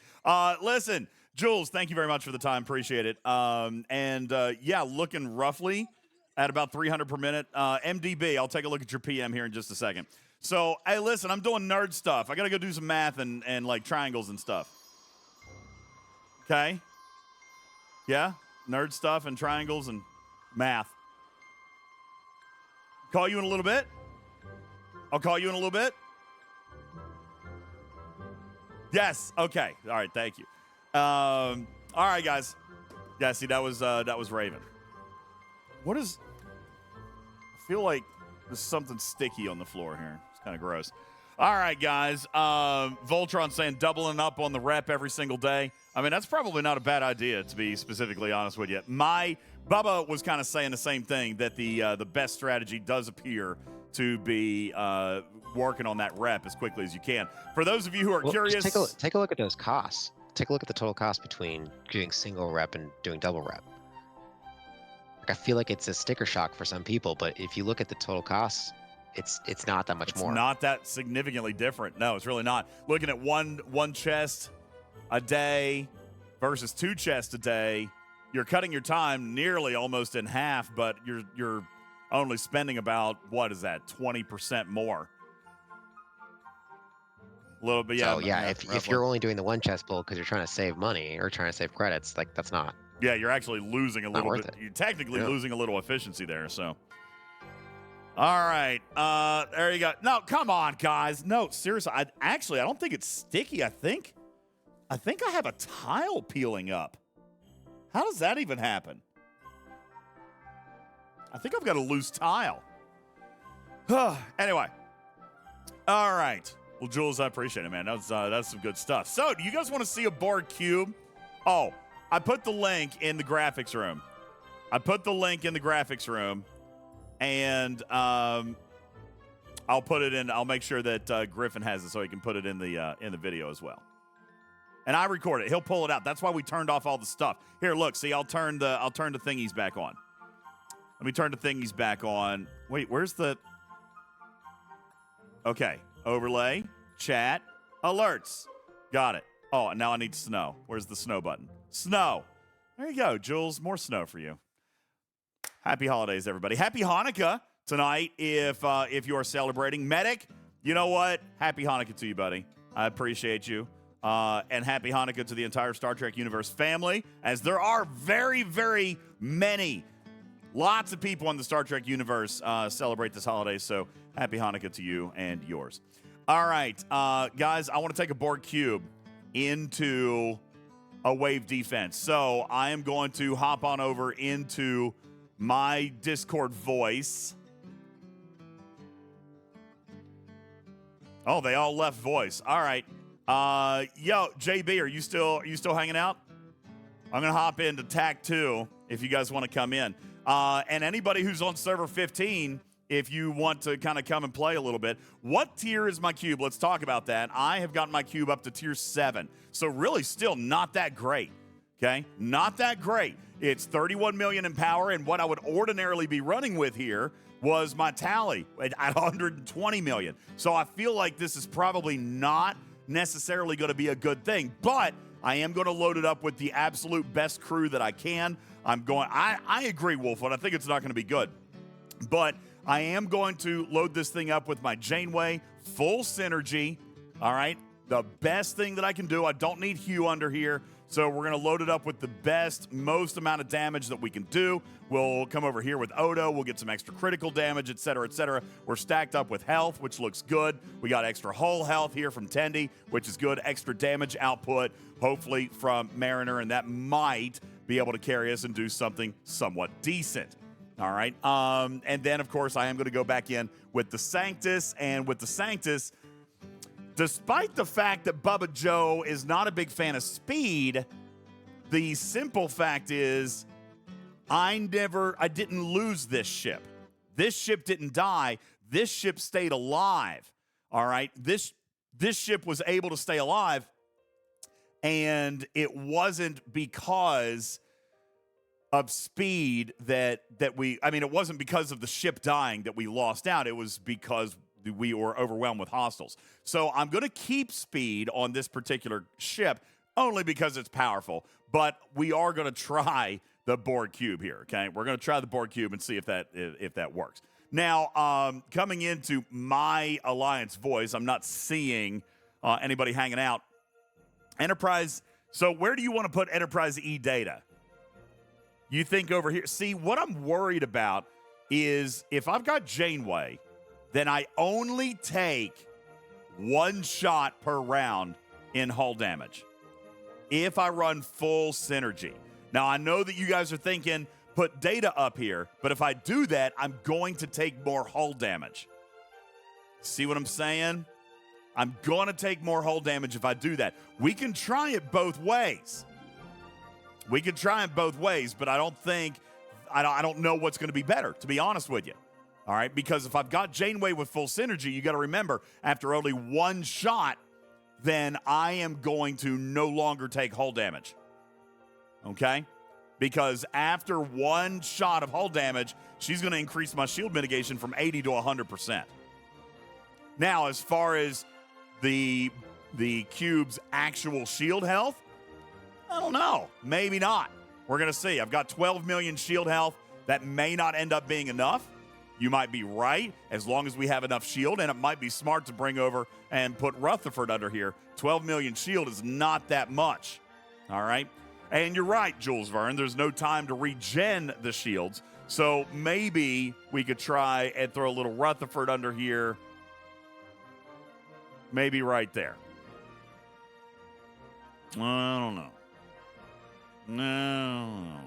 Listen, Jules, thank you very much for the time. Appreciate it. Yeah, looking roughly at about 300 per minute. MDB, I'll take a look at your PM here in just a second. So, hey, listen, I'm doing nerd stuff. I got to go do some math and like triangles and stuff. Okay? Yeah? Nerd stuff and triangles and math. Call you in a little bit. I'll call you in a little bit. Yes. Okay. All right. Thank you. All right, guys. Yeah. See, that was Raven. What is? I feel like there's something sticky on the floor here. It's kind of gross. All right, guys. Voltron saying doubling up on the rep every single day. I mean, that's probably not a bad idea, to be specifically honest with you. Bubba was kind of saying the same thing, that the best strategy does appear to be working on that rep as quickly as you can. For those of you who are curious, take a look at those costs. Take a look at the total cost between doing single rep and doing double rep. Like, I feel like it's a sticker shock for some people, but if you look at the total costs, it's not that much more. It's not that significantly different. No, it's really not. Looking at one chest a day versus 2 chests a day, you're cutting your time nearly almost in half, but you're only spending about, what is that, 20% more. A little bit, yeah. So yeah, if you're only doing the 1 chest pull because you're trying to save money or trying to save credits, like, that's not. Yeah, you're actually losing a little bit. It. You're technically losing a little efficiency there. So, all right, there you go. No, come on, guys. No, seriously. I don't think it's sticky. I think I have a tile peeling up. How does that even happen? I think I've got a loose tile. Anyway, all right. Well, Jules, I appreciate it, man. That's some good stuff. So, do you guys want to see a Borg cube? Oh, I put the link in the graphics room. And I'll put it in. I'll make sure that Griffin has it so he can put it in the video as well. And I record it. He'll pull it out. That's why we turned off all the stuff. Here, look. See, I'll turn the thingies back on. Let me turn the thingies back on. Wait, where's the? Okay, overlay, chat, alerts. Got it. Oh, and now I need snow. Where's the snow button? Snow. There you go, Jules. More snow for you. Happy holidays, everybody. Happy Hanukkah tonight if you are celebrating. Medic, you know what? Happy Hanukkah to you, buddy. I appreciate you. And happy Hanukkah to the entire Star Trek universe family, as there are very, very many Lots of people in the Star Trek universe celebrate this holiday, so happy Hanukkah to you and yours. All right, guys, I want to take a Borg cube into a wave defense. So I am going to hop on over into my Discord voice. Oh, they all left voice. All right. Yo, JB, are you still hanging out? I'm going to hop into TAC 2 if you guys want to come in. And anybody who's on server 15, if you want to kind of come and play a little bit. What tier is my cube? Let's talk about that. I have gotten my cube up to tier 7. So really still not that great, okay? Not that great. It's 31 million in power, and what I would ordinarily be running with here was my tally at 120 million. So I feel like this is probably not necessarily going to be a good thing, but I am going to load it up with the absolute best crew that I can. I agree, Wolfwood. I think it's not going to be good, but I am going to load this thing up with my Janeway, full synergy, all right? The best thing that I can do. I don't need Hugh under here, so we're going to load it up with the best, most amount of damage that we can do. We'll come over here with Odo. We'll get some extra critical damage, et cetera, et cetera. We're stacked up with health, which looks good. We got extra hull health here from Tendi, which is good. Extra damage output, hopefully from Mariner, and that might be able to carry us and do something somewhat decent. All right. And then, of course, I am going to go back in with the Sanctus. And with the Sanctus, despite the fact that Bubba Joe is not a big fan of speed, the simple fact is I didn't lose this ship. This ship didn't die. This ship stayed alive. All right. This ship was able to stay alive. And it wasn't because of speed it wasn't because of the ship dying that we lost out. It was because we were overwhelmed with hostiles. So I'm going to keep speed on this particular ship only because it's powerful. But we are going to try the Borg cube here, okay? We're going to try the Borg cube and see if that works. Now, coming into my Alliance voice, I'm not seeing anybody hanging out. Enterprise, so where do you want to put Enterprise E data? You think over here. See, what I'm worried about is if I've got Janeway, then I only take 1 shot per round in hull damage if I run full synergy. Now, I know that you guys are thinking, put data up here, but if I do that, I'm going to take more hull damage. See what I'm saying? I'm going to take more hull damage if I do that. We can try it both ways. We could try it both ways, but I don't know what's going to be better, to be honest with you. All right, because if I've got Janeway with full synergy, you got to remember, after only 1 shot, then I am going to no longer take hull damage. Okay? Because after 1 shot of hull damage, she's going to increase my shield mitigation from 80 to 100%. Now, as far as the cube's actual shield health, I don't know. Maybe not. We're going to see. I've got 12 million shield health. That may not end up being enough. You might be right, as long as we have enough shield, and it might be smart to bring over and put Rutherford under here. 12 million shield is not that much. All right? And you're right, Jules Verne. There's no time to regen the shields. So maybe we could try and throw a little Rutherford under here. Maybe right there. I don't know. No.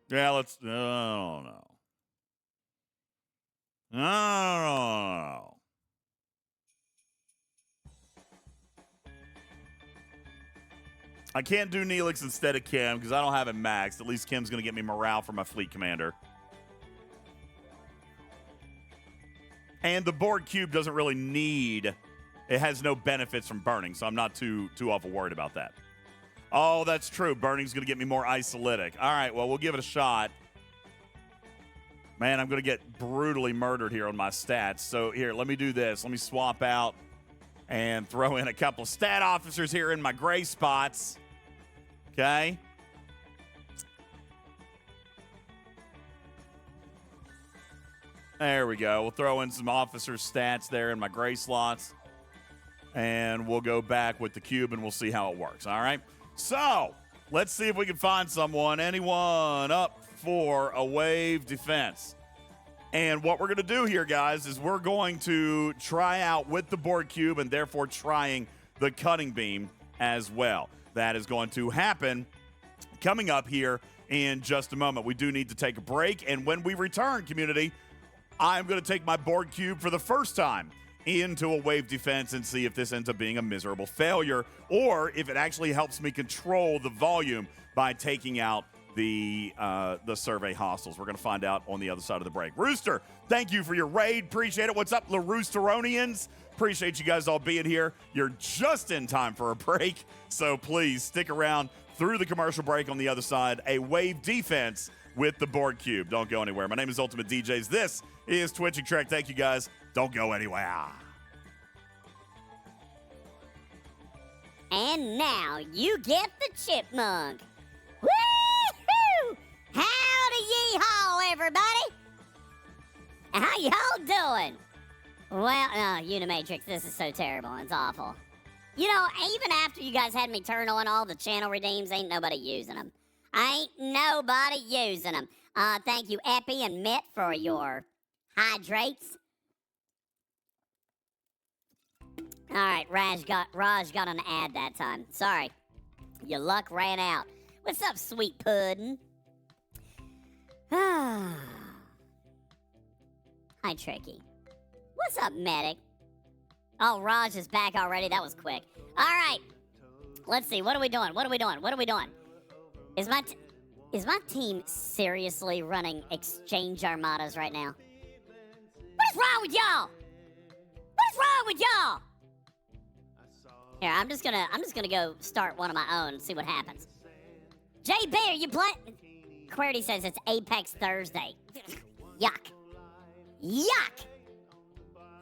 Yeah, let's. I don't know. I don't know. I can't do Neelix instead of Kim because I don't have it maxed. At least Kim's going to get me morale for my fleet commander. And the Borg cube doesn't really need. It has no benefits from burning, so I'm not too awful worried about that. Oh, that's true. Burning's going to get me more isolytic. All right, well, we'll give it a shot. Man, I'm going to get brutally murdered here on my stats. So here, let me do this. Let me swap out and throw in a couple of stat officers here in my gray spots. Okay. There we go. We'll throw in some officer stats there in my gray slots. And we'll go back with the cube and we'll see how it works. All right. So, Let's see if we can find someone. Anyone up for a wave defense? And what we're going to do here, guys, is we're going to try out with the Borg cube and therefore trying the cutting beam as well. That is going to happen coming up here in just a moment. We do need to take a break. And when we return, community, I'm going to take my Borg cube for the first time into a wave defense and see if this ends up being a miserable failure or if it actually helps me control the volume by taking out the survey hostiles. We're going to find out on the other side of the break. Rooster, thank you for your raid. Appreciate it. What's up, La Roosteronians? Appreciate you guys all being here. You're just in time for a break, so please stick around through the commercial break on the other side. A wave defense with the Borg cube. Don't go anywhere. My name is UltimatDJz. This is Twitching Trek. Thank you, guys. Don't go anywhere. And now you get the chipmunk. Woo-hoo! Howdy yee-haw, everybody. How y'all doing? Well, Unimatrix, this is so terrible. It's awful. You know, even after you guys had me turn on all the channel redeems, ain't nobody using them. Ain't nobody using them. Thank you, Epi and Mitt, for your hydrates. All right, Raj got an ad that time. Sorry, your luck ran out. What's up, sweet pudding? Hi, Tricky. What's up, medic? Oh, Raj is back already. That was quick. All right, let's see. What are we doing? Is my team seriously running exchange armadas right now? What's wrong with y'all? Here, I'm just gonna go start one of my own and see what happens. Jay Bear, you play? Querty says it's Apex Thursday. Yuck. Yuck.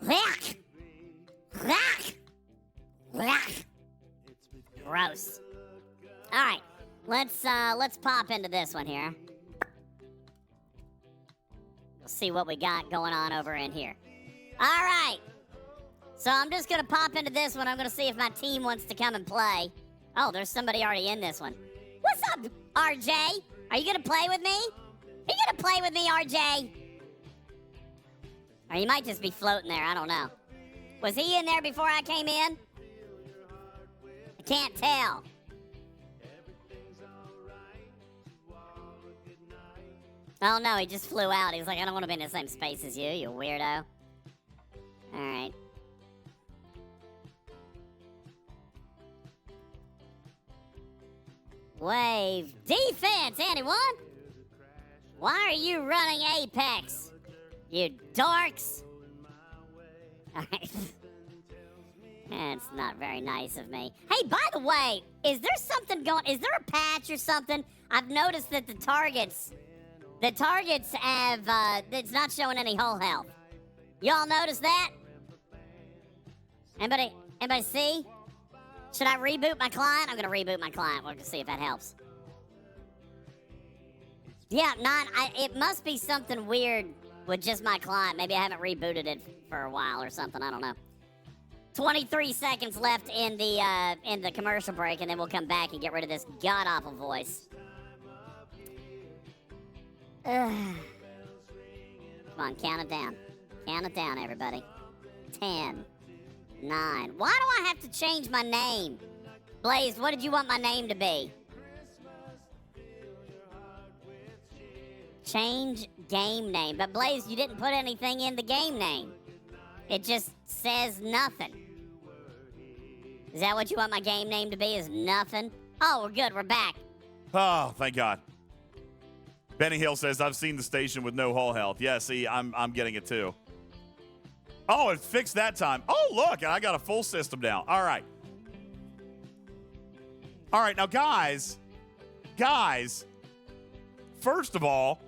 Yuck. Yuck. Yuck. Gross. All right, let's pop into this one here. We'll see what we got going on over in here. All right. So I'm just going to pop into this one. I'm going to see if my team wants to come and play. Oh, there's somebody already in this one. What's up, RJ? Are you going to play with me? RJ? Or you might just be floating there. I don't know. Was he in there before I came in? I can't tell. Oh, no, he just flew out. He was like, I don't want to be in the same space as you, you weirdo. All right. Wave defense, anyone? Why are you running Apex? You dorks. Alright. That's not very nice of me. Hey, by the way, is there something going... Is there a patch or something? I've noticed that the targets have... it's not showing any whole health. Y'all notice that? Anybody see? Should I reboot my client? I'm going to reboot my client. We're going to see if that helps. Yeah, it must be something weird with just my client. Maybe I haven't rebooted it for a while or something. I don't know. 23 seconds left in the commercial break, and then we'll come back and get rid of this god-awful voice. Come on, count it down. Count it down, everybody. 10. 9. Why do I have to change my name? Blaze, what did you want my name to be? Change game name. But Blaze, you didn't put anything in the game name. It just says nothing. Is that what you want my game name to be, is nothing? Oh, we're good. We're back. Oh, thank God. Benny Hill says, I've seen the station with no hull health. Yeah, see, I'm getting it too. Oh, it fixed that time. Oh, look, I got a full system now. All right. All right, now, guys, first of all,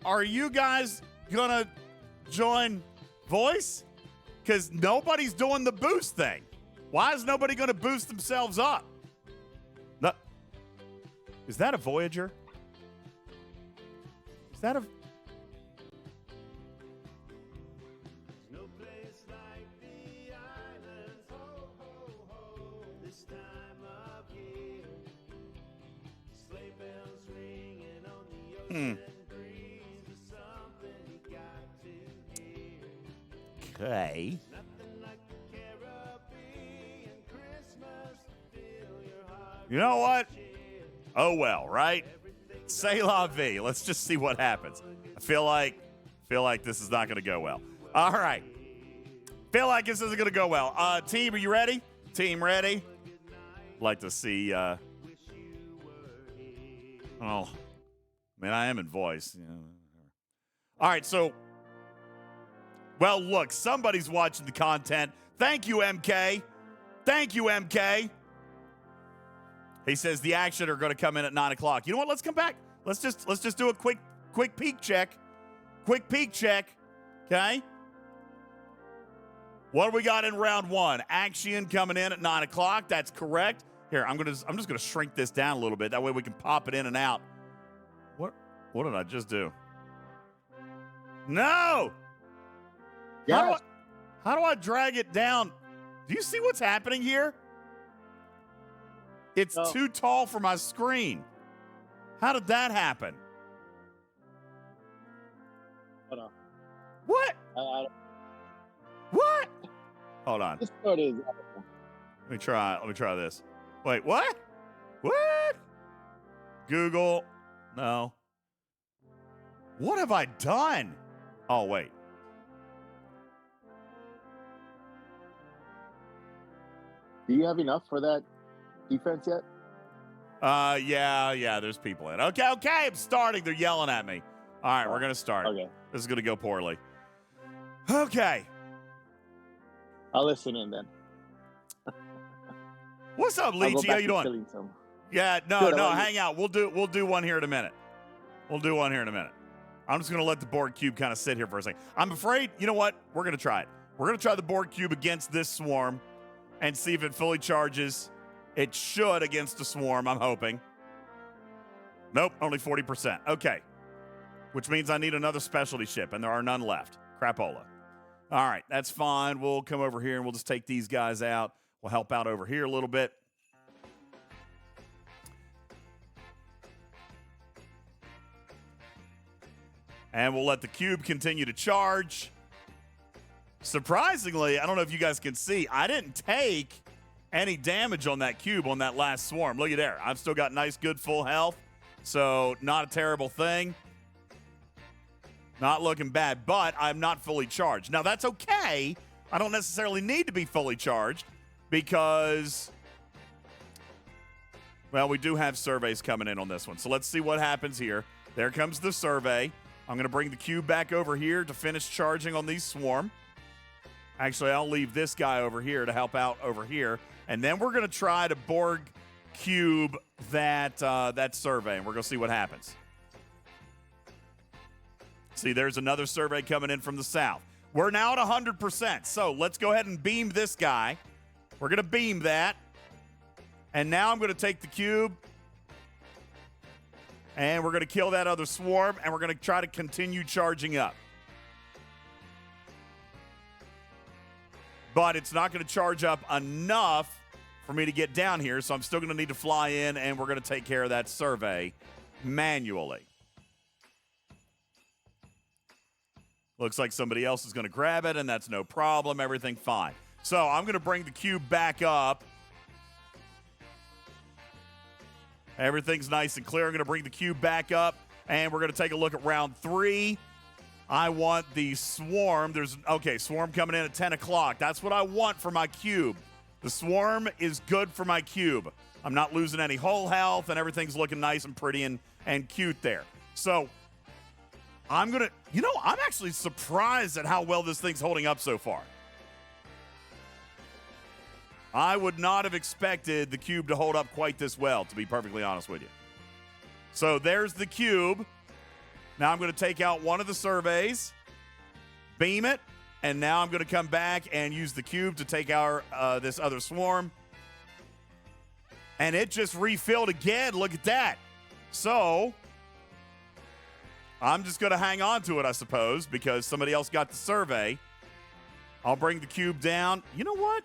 are you guys going to join voice? Because nobody's doing the boost thing. Why is nobody going to boost themselves up? No. Is that a Voyager? Is that a... Okay. You know what? Oh well, right? C'est la vie. Let's just see what happens. I feel like this is not going to go well. All right. Feel like this isn't going to go well. Team, are you ready? Team ready? Like to see. Oh, man, I am in voice. Yeah. All right, so. Well, look, somebody's watching the content. Thank you, MK. Thank you, MK. He says the action are going to come in at 9 o'clock. You know what? Let's come back. Let's just do a quick peek check. Quick peek check. Okay. What do we got in round one? Action coming in at 9 o'clock. That's correct. Here, I'm just gonna shrink this down a little bit. That way we can pop it in and out. What did I just do? No. Yeah. How do I drag it down? Do you see what's happening here? It's too tall for my screen. How did that happen? Hold on. What? What? Hold on. This code is. Let me try this. Wait, what? What? Google. No. What have I done? Oh, wait. Do you have enough for that defense yet? Yeah, there's people in. Okay, I'm starting. They're yelling at me. All right, we're going to start. Okay. This is going to go poorly. Okay. I'll listen in then. What's up, I'll go Leechy? How back you to doing? killing some. Yeah, no, Good, how about hang out. We'll do one here in a minute. I'm just going to let the Borg cube kind of sit here for a second. I'm afraid, you know what? We're going to try it. We're going to try the Borg cube against this swarm and see if it fully charges. It should against the swarm, I'm hoping. Nope, only 40%. Okay. Which means I need another specialty ship, and there are none left. Crapola. All right, that's fine. We'll come over here, and we'll just take these guys out. We'll help out over here a little bit. And we'll let the cube continue to charge. Surprisingly, I don't know if you guys can see, I didn't take any damage on that cube on that last swarm. Look at there. I've still got nice, good, full health. So not a terrible thing. Not looking bad, but I'm not fully charged. Now, that's okay. I don't necessarily need to be fully charged because, well, we do have surveys coming in on this one. So let's see what happens here. There comes the survey. I'm going to bring the cube back over here to finish charging on these swarm. Actually, I'll leave this guy over here to help out over here. And then we're going to try to Borg cube that survey, and we're going to see what happens. See, there's another survey coming in from the south. We're now at 100%. So let's go ahead and beam this guy. We're going to beam that. And now I'm going to take the cube. And we're going to kill that other swarm. And we're going to try to continue charging up. But it's not going to charge up enough for me to get down here. So I'm still going to need to fly in. And we're going to take care of that survey manually. Looks like somebody else is going to grab it, and that's no problem. Everything fine. So I'm going to bring the cube back up. Everything's nice and clear. I'm going to bring the cube back up, and we're going to take a look at round 3. I want the swarm. Swarm coming in at 10 o'clock. That's what I want for my cube. The swarm is good for my cube. I'm not losing any hull health, and everything's looking nice and pretty and cute there. So I'm actually surprised at how well this thing's holding up so far. I would not have expected the cube to hold up quite this well, to be perfectly honest with you. So there's the cube. Now I'm going to take out one of the surveys, beam it, and now I'm going to come back and use the cube to take out this other swarm. And it just refilled again. Look at that. So I'm just going to hang on to it, I suppose, because somebody else got the survey. I'll bring the cube down. You know what?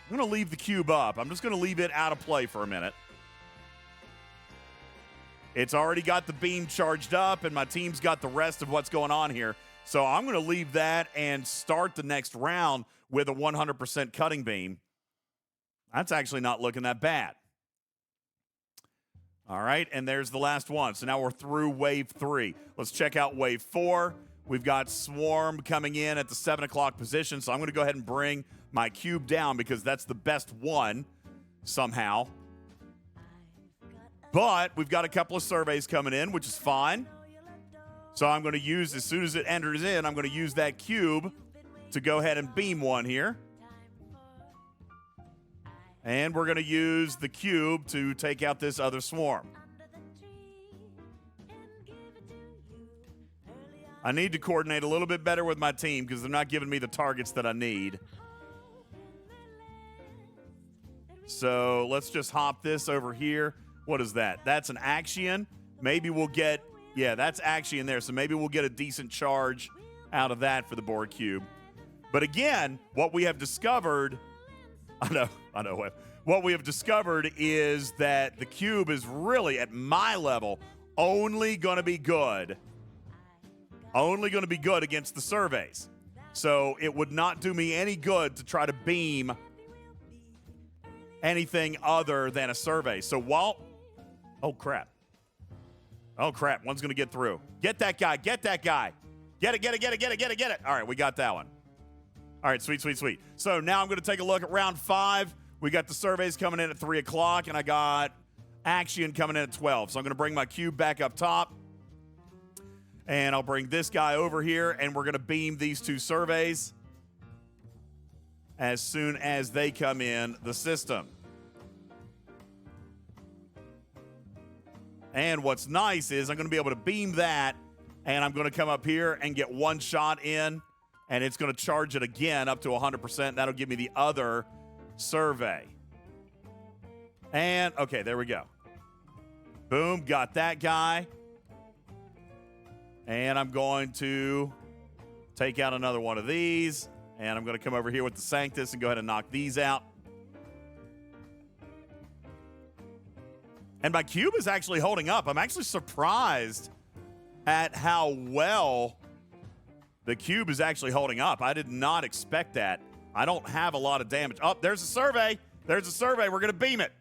I'm going to leave the cube up. I'm just going to leave it out of play for a minute. It's already got the beam charged up, and my team's got the rest of what's going on here. So I'm going to leave that and start the next round with a 100% cutting beam. That's actually not looking that bad. All right, and there's the last one. So now we're through wave 3. Let's check out wave 4. We've got Swarm coming in at the 7 o'clock position, so I'm going to go ahead and bring my cube down because that's the best one somehow. But we've got a couple of surveys coming in, which is fine. So I'm going to use, as soon as it enters in, I'm going to use that cube to go ahead and beam one here. And we're going to use the cube to take out this other swarm. I need to coordinate a little bit better with my team because they're not giving me the targets that I need. So let's just hop this over here. What is that? That's an Axion. Maybe we'll get, yeah, that's Axion there. So maybe we'll get a decent charge out of that for the Borg cube. But again, what we have discovered, what we have discovered is that the cube is really, at my level, only going to be good. Only going to be good against the surveys. So it would not do me any good to try to beam anything other than a survey. So while, oh crap. Oh crap, one's going to get through. Get that guy, get that guy. Get it. All right, we got that one. All right, sweet. So now I'm going to take a look at round 5. We got the surveys coming in at 3 o'clock, and I got Axion coming in at 12. So I'm going to bring my cube back up top. And I'll bring this guy over here, and we're going to beam these 2 surveys as soon as they come in the system. And what's nice is I'm going to be able to beam that, and I'm going to come up here and get one shot in, and it's going to charge it again up to 100%. That'll give me the other survey. And, okay, there we go. Boom, got that guy. And I'm going to take out another one of these. And I'm going to come over here with the Sanctus and go ahead and knock these out. And my cube is actually holding up. I'm actually surprised at how well the cube is actually holding up. I did not expect that. I don't have a lot of damage. Oh, there's a survey. There's a survey. We're going to beam it.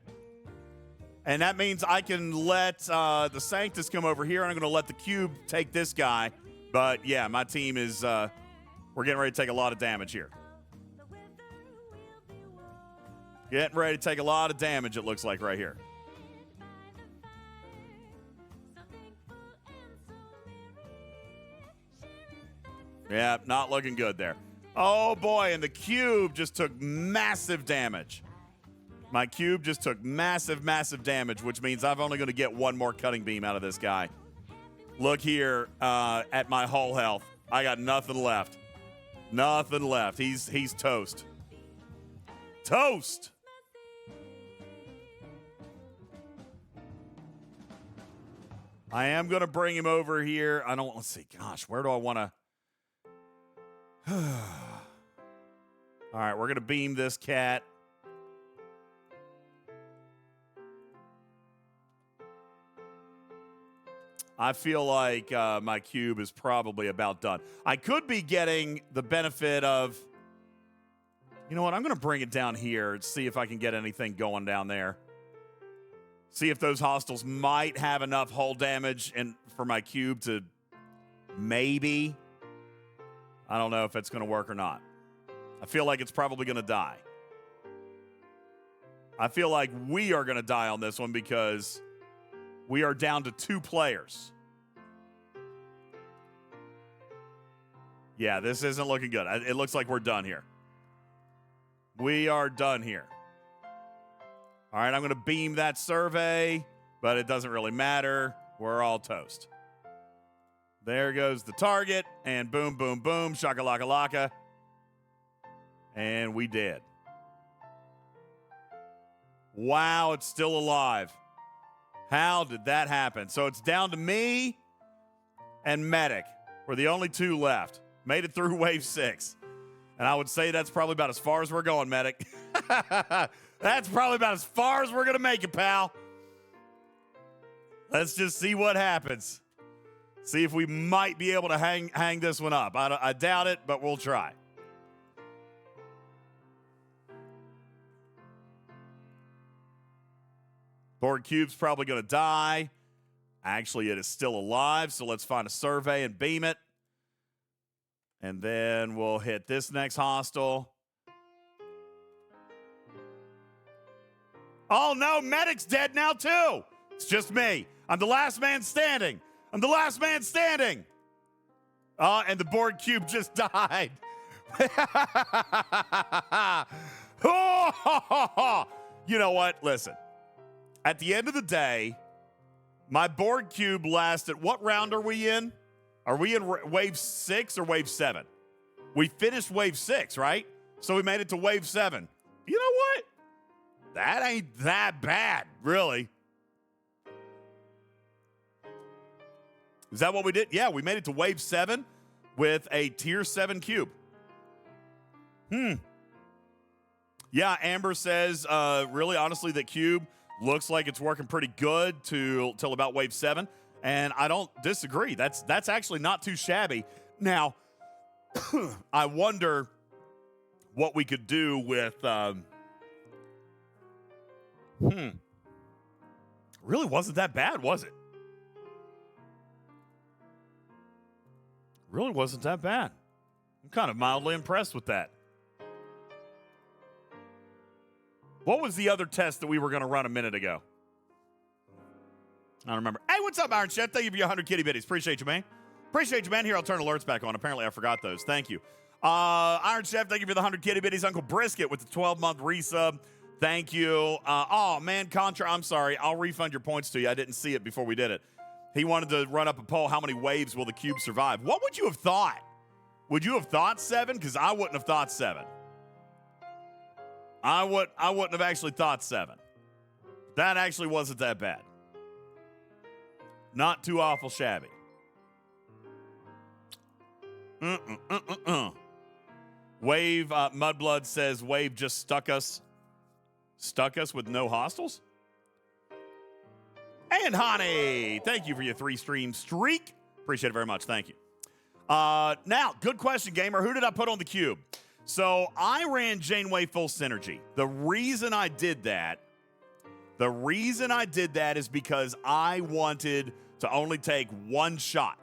And that means I can let the Sanctus come over here, and I'm going to let the cube take this guy. But, yeah, my team is, we're getting ready to take a lot of damage here. Getting ready to take a lot of damage, it looks like, right here. Yeah, not looking good there. Oh, boy, and the cube just took massive damage. My cube just took massive damage, which means I'm only going to get one more cutting beam out of this guy. Look here at my hull health. I got nothing left. Nothing left. He's toast. Toast! I am going to bring him over here. Let's see. Gosh, where do I want to? All right, we're going to beam this cat. I feel like my cube is probably about done. I could be getting the benefit of, you know what, I'm going to bring it down here and see if I can get anything going down there. See if those hostiles might have enough hull damage and for my cube to maybe, I don't know if it's going to work or not. I feel like it's probably going to die. I feel like we are going to die on this one because we are down to 2 players. Yeah, this isn't looking good. It looks like we're done here. We are done here. All right, I'm going to beam that survey, but it doesn't really matter. We're all toast. There goes the target, and boom, boom, boom, shaka-laka-laka. And we did. Wow, it's still alive. How did that happen? So it's down to me and Medic. We're the only 2 left. Made it through wave 6. And I would say that's probably about as far as we're going, Medic. That's probably about as far as we're going to make it, pal. Let's just see what happens. See if we might be able to hang this one up. I doubt it, but we'll try. Borg Cube's probably going to die. Actually, it is still alive, so let's find a survey and beam it. And then we'll hit this next hostile. Oh, no, Medic's dead now, too. It's just me. I'm the last man standing. I'm the last man standing. And the Borg Cube just died. You know what? Listen. At the end of the day, my Borg Cube lasted. What round are we in? Are we in wave 6 or wave 7? We finished wave 6, right? So we made it to wave 7. You know what? That ain't that bad, really. Is that what we did? Yeah, we made it to wave 7 with a tier 7 cube. Yeah, Amber says, really, honestly, that cube looks like it's working pretty good till about wave 7. And I don't disagree. That's actually not too shabby. Now, I wonder what we could do with... Really wasn't that bad, was it? Really wasn't that bad. I'm kind of mildly impressed with that. What was the other test that we were going to run a minute ago? I don't remember. Hey, what's up, Iron Chef? Thank you for your 100 kitty bitties. Appreciate you, man. Appreciate you, man. Here, I'll turn alerts back on. Apparently, I forgot those. Thank you. Iron Chef, thank you for the 100 kitty bitties. Uncle Brisket with the 12-month resub. Thank you. Oh, man, Contra, I'm sorry. I'll refund your points to you. I didn't see it before we did it. He wanted to run up a poll. How many waves will the cube survive? What would you have thought? Would you have thought 7? Because I wouldn't have thought 7. I wouldn't have actually thought 7. That actually wasn't that bad. Not too awful shabby. Wave, Mudblood says, Wave just stuck us with no hostiles. And Honey, thank you for your 3-stream streak. Appreciate it very much. Thank you. Now, good question, gamer. Who did I put on the cube? So I ran Janeway full synergy. The reason I did that is because I wanted to only take one shot.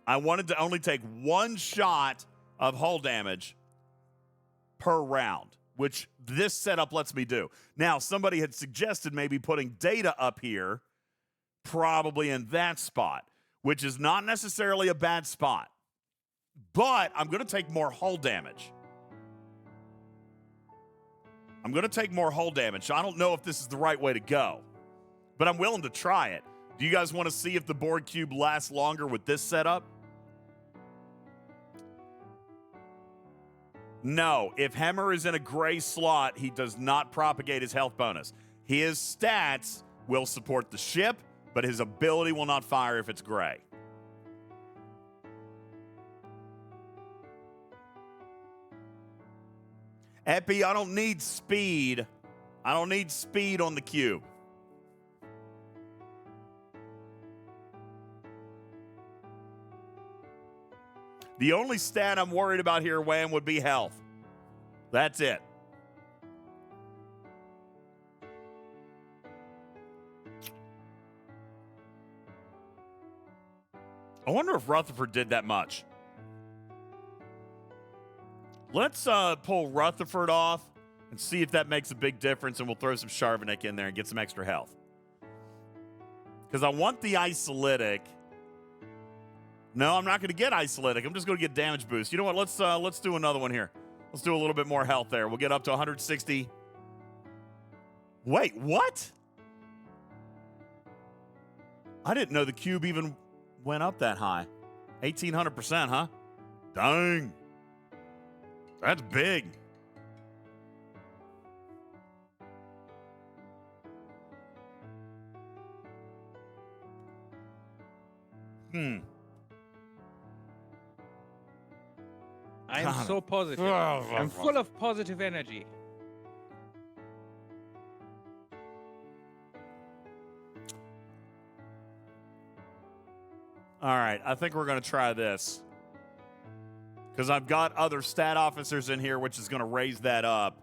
I wanted to only take one shot of hull damage per round, which this setup lets me do. Now, somebody had suggested maybe putting data up here, probably in that spot, which is not necessarily a bad spot. But I'm going to take more hull damage. I'm going to take more hull damage. I don't know if this is the right way to go, but I'm willing to try it. Do you guys want to see if the Borg Cube lasts longer with this setup? No. If Hemmer is in a gray slot, he does not propagate his health bonus. His stats will support the ship, but his ability will not fire if it's gray. Epi, I don't need speed. I don't need speed on the cube. The only stat I'm worried about here, Wham, would be health. That's it. I wonder if Rutherford did that much. Let's pull Rutherford off and see if that makes a big difference, and we'll throw some Charvenek in there and get some extra health. Because I want the isolytic. No, I'm not going to get isolytic. I'm just going to get damage boost. You know what? Let's do another one here. Let's do a little bit more health there. We'll get up to 160. Wait, what? I didn't know the cube even went up that high. 1,800%, huh? Dang. That's big. I'm so positive. I'm full of positive energy. All right, I think we're going to try this. Because I've got other stat officers in here, which is going to raise that up.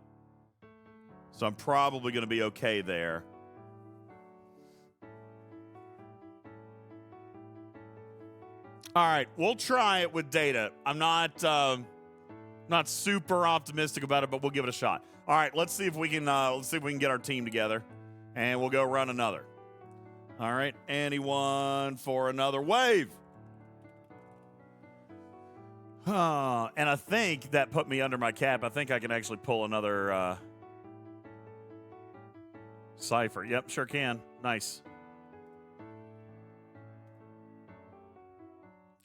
So I'm probably going to be okay there. All right, we'll try it with data. I'm not super optimistic about it, but we'll give it a shot. All right, let's see if we can get our team together, and we'll go run another. All right, anyone for another wave? And I think that put me under my cap. I think I can actually pull another cipher. Yep, sure can. Nice.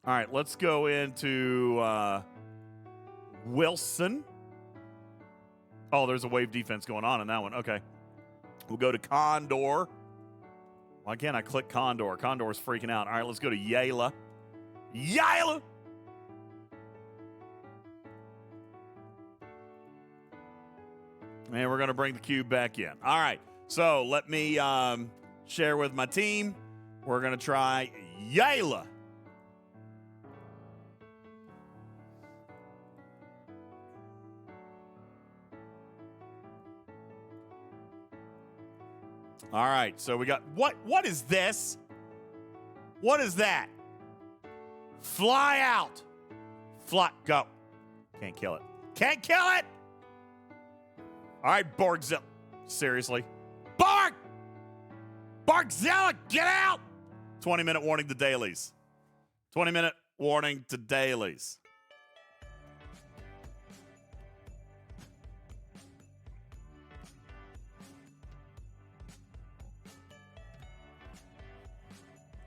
All right, let's go into Wilson. Oh, there's a wave defense going on in that one. Okay. We'll go to Condor. Why can't I click Condor? Condor's freaking out. All right, let's go to Yayla. Yayla! And we're going to bring the cube back in. All right, so let me share with my team. We're going to try Yayla. All right, so we got, what is this? What is that? Fly out. Fly, go. Can't kill it. Can't kill it! All right, Borgzilla. Seriously. Borg! Borgzilla, get out! 20-minute warning to dailies. 20-minute warning to dailies.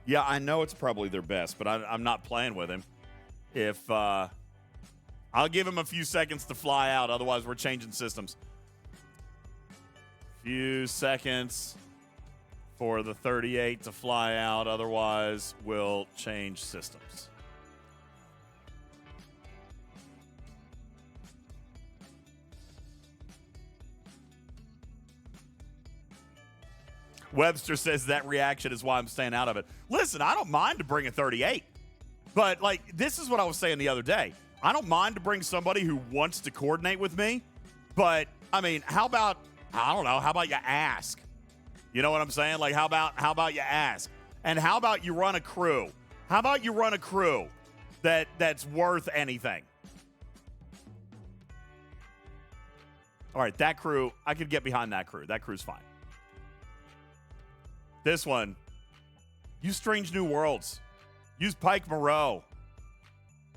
Yeah, I know it's probably their best, but I'm not playing with him. If I'll give him a few seconds to fly out, otherwise we're changing systems. Few seconds for the 38 to fly out, otherwise we'll change systems. Webster says that reaction is why I'm staying out of it. Listen, I don't mind to bring a 38. But, like, this is what I was saying the other day. I don't mind to bring somebody who wants to coordinate with me. But, I mean, how about, I don't know, how about you ask? You know what I'm saying? Like, how about you ask? And how about you run a crew? How about you run a crew that's worth anything? All right, that crew, I could get behind that crew. That crew's fine. This one, use Strange New Worlds. Use Pike Moreau.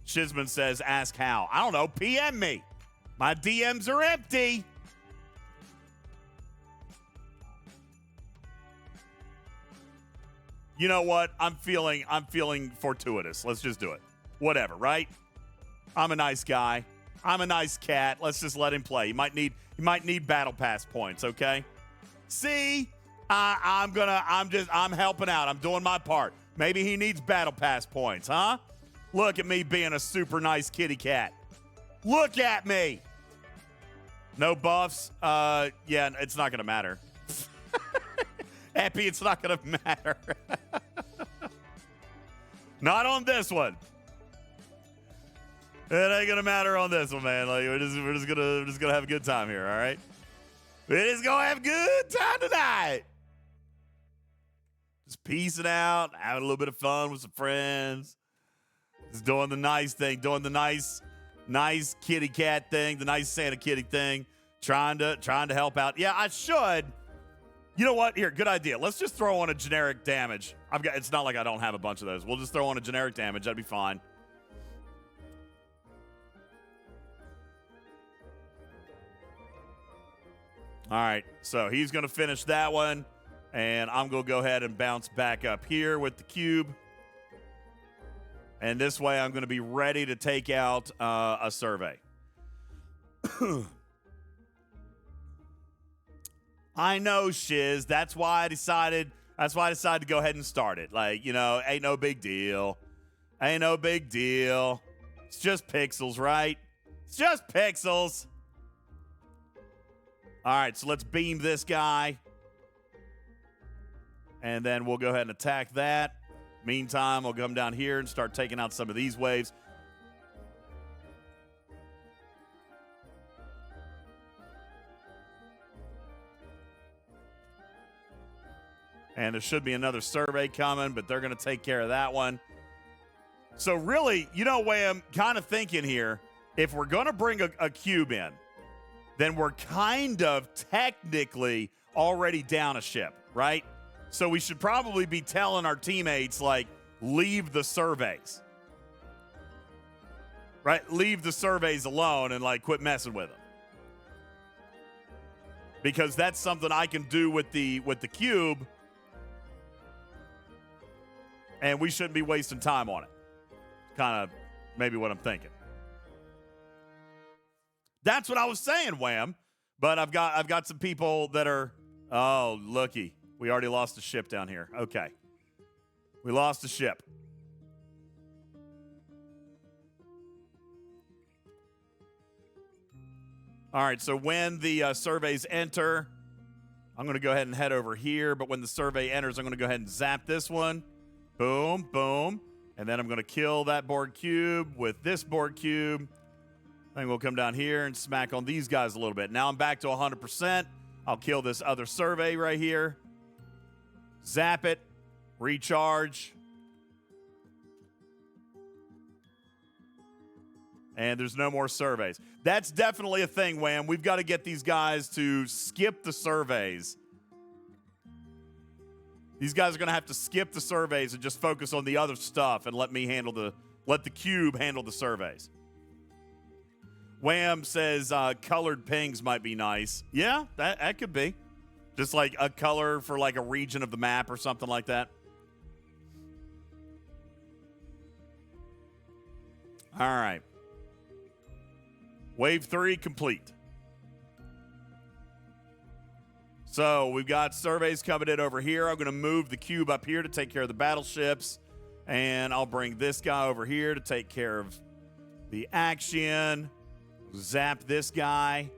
Shizman says, ask how. I don't know, PM me. My DMs are empty. You know what? I'm feeling fortuitous. Let's just do it. Whatever, right? I'm a nice guy. I'm a nice cat. Let's just let him play. He might need battle pass points, okay? See? I'm helping out. I'm doing my part. Maybe he needs battle pass points, huh? Look at me being a super nice kitty cat. Look at me. No buffs? Yeah, it's not going to matter. Epi, it's not going to matter. Not on this one. It ain't going to matter on this one, man. Like, we're just gonna have a good time here, all right? We're just going to have a good time tonight. Just peacing out, having a little bit of fun with some friends. Just doing the nice thing, doing the nice kitty cat thing, the nice Santa kitty thing, trying to help out. Yeah, I should. You know what? Here, good idea. Let's just throw on a generic damage. It's not like I don't have a bunch of those. We'll just throw on a generic damage. That'd be fine. All right, so he's going to finish that one. And I'm going to go ahead and bounce back up here with the cube. And this way I'm going to be ready to take out a survey. I know, Shiz. That's why I decided to go ahead and start it. Like, you know, ain't no big deal. Ain't no big deal. It's just pixels, right? It's just pixels. All right, so let's beam this guy. And then we'll go ahead and attack that. Meantime, we'll come down here and start taking out some of these waves. And there should be another survey coming, but they're going to take care of that one. So really, you know, way I'm kind of thinking here, if we're going to bring a cube in, then we're kind of technically already down a ship, right? So we should probably be telling our teammates, like, leave the surveys. Right? Leave the surveys alone and, like, quit messing with them. Because that's something I can do with the cube, and we shouldn't be wasting time on it. Kind of maybe what I'm thinking. That's what I was saying, Wham. But I've got some people that are, oh, looky. We already lost a ship down here. Okay. We lost a ship. All right, so when the surveys enter, I'm going to go ahead and head over here. But when the survey enters, I'm going to go ahead and zap this one. Boom, boom. And then I'm going to kill that Borg cube with this Borg cube. Then we'll come down here and smack on these guys a little bit. Now I'm back to 100%. I'll kill this other survey right here. Zap it. Recharge. And there's no more surveys. That's definitely a thing, Wham. We've got to get these guys to skip the surveys. These guys are going to have to skip the surveys and just focus on the other stuff and let the cube handle the surveys. Wham says colored pings might be nice. Yeah, that could be. Just like a color for like a region of the map or something like that. All right. Wave 3 complete. So we've got surveys coming in over here. I'm going to move the cube up here to take care of the battleships. And I'll bring this guy over here to take care of the action. Zap this guy.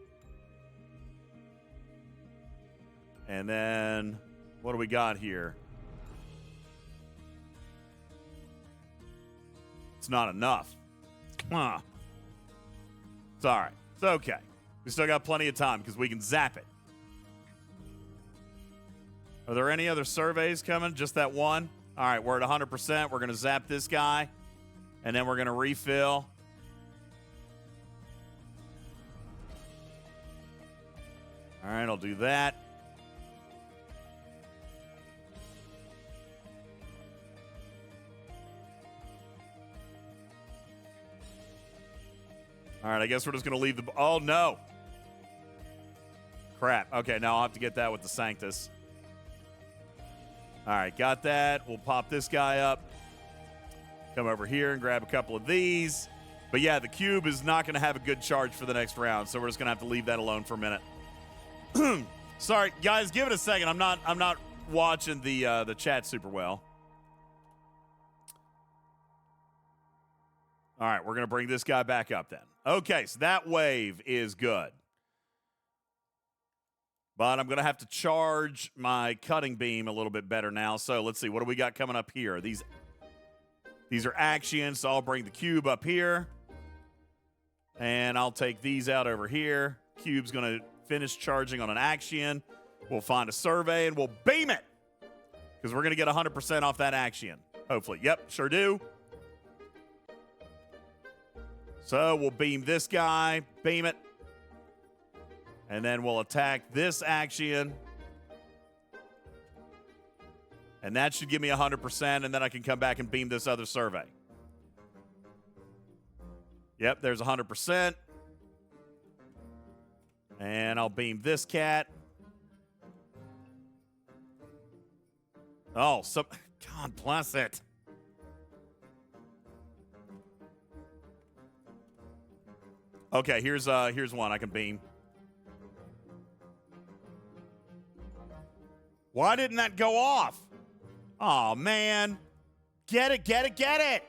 And then what do we got here? It's not enough. Huh. It's all right. It's okay. We still got plenty of time because we can zap it. Are there any other surveys coming? Just that one? All right, we're at 100%. We're going to zap this guy, and then we're going to refill. All right, I'll do that. All right, I guess we're just going to leave the... Oh, no. Crap. Okay, now I'll have to get that with the Sanctus. All right, got that. We'll pop this guy up. Come over here and grab a couple of these. But yeah, the cube is not going to have a good charge for the next round, so we're just going to have to leave that alone for a minute. Sorry, guys, give it a second. I'm not watching the chat super well. All right, we're going to bring this guy back up then. Okay, so that wave is good. But I'm going to have to charge my cutting beam a little bit better now. So let's see. What do we got coming up here? These are actions, so I'll bring the cube up here. And I'll take these out over here. Cube's going to finish charging on an action. We'll find a survey, and we'll beam it. Because we're going to get 100% off that action. Hopefully. Yep, sure do. So we'll beam this guy, beam it. And then we'll attack this action. And that should give me 100%, and then I can come back and beam this other survey. Yep, there's 100%. And I'll beam this cat. Oh, so God bless it. Okay, here's one I can beam. Why didn't that go off? Oh, man. Get it, get it, get it.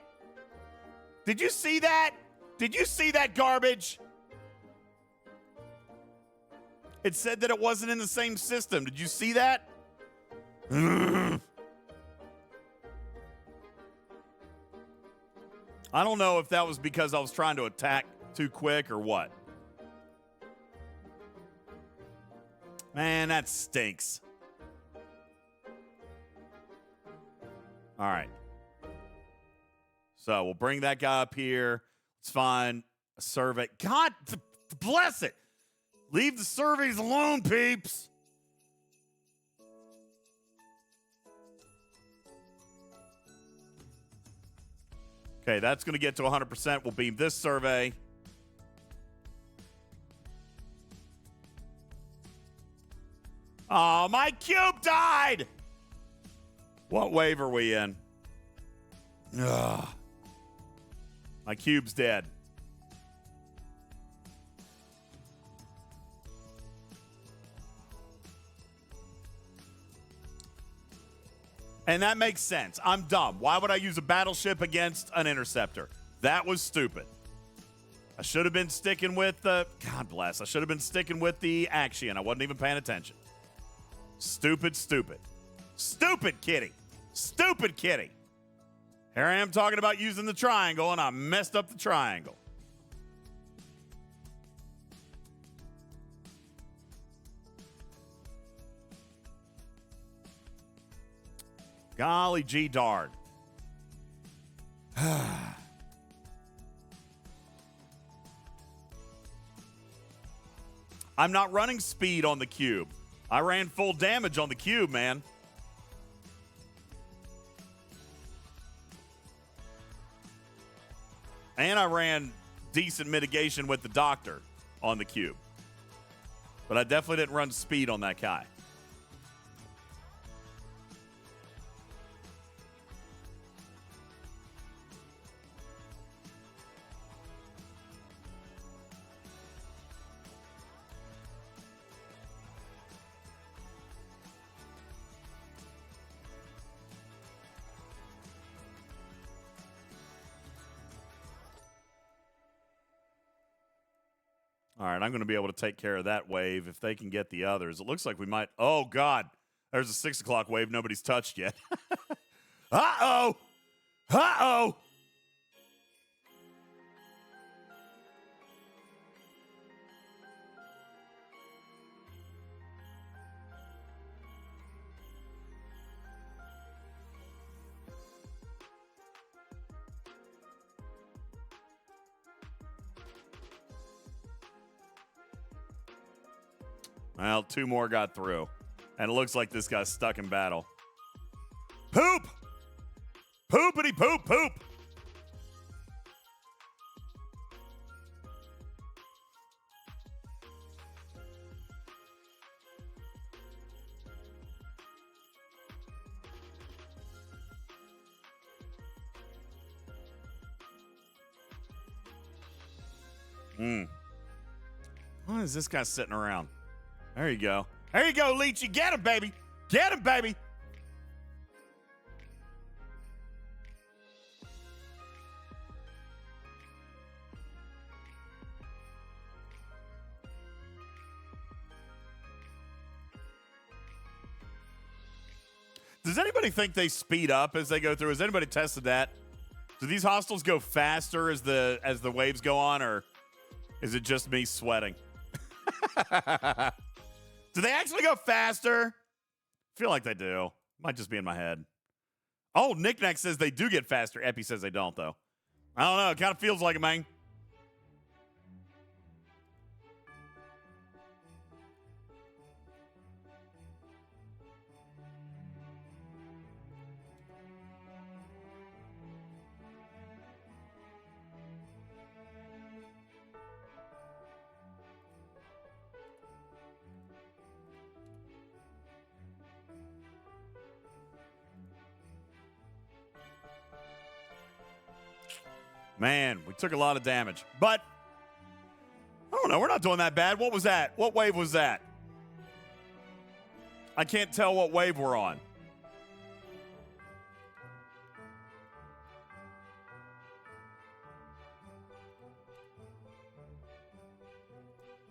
Did you see that? Did you see that garbage? It said that it wasn't in the same system. Did you see that? I don't know if that was because I was trying to attack too quick or what. Man, that stinks. All right. So we'll bring that guy up here. Let's find a survey. God bless it. Leave the surveys alone, peeps. Okay, that's going to get to 100%. We'll beam this survey. Oh, my cube died. What wave are we in? Ugh. My cube's dead. And that makes sense. I'm dumb. Why would I use a battleship against an interceptor? That was stupid. I should have been sticking with the... God bless. I should have been sticking with the action. I wasn't even paying attention. Stupid, stupid. Stupid kitty. Stupid kitty. Here I am talking about using the triangle, and I messed up the triangle. Golly gee darn. I'm not running speed on the cube. I ran full damage on the cube, man. And I ran decent mitigation with the doctor on the cube. But I definitely didn't run speed on that guy. All right, I'm going to be able to take care of that wave if they can get the others. It looks like we might... Oh, God. There's a 6 o'clock wave nobody's touched yet. Uh-oh. Uh-oh. Well, 2 more got through. And it looks like this guy's stuck in battle. Poop! Poopity poop poop! Why is this guy sitting around? There you go. There you go, Leechy. Get him, baby. Get him, baby. Does anybody think they speed up as they go through? Has anybody tested that? Do these hostiles go faster as the waves go on, or is it just me sweating? Do they actually go faster? I feel like they do. Might just be in my head. Oh, Knickknack says they do get faster. Epi says they don't, though. I don't know. It kind of feels like it, man. Man, we took a lot of damage. But, I don't know. We're not doing that bad. What was that? What wave was that? I can't tell what wave we're on.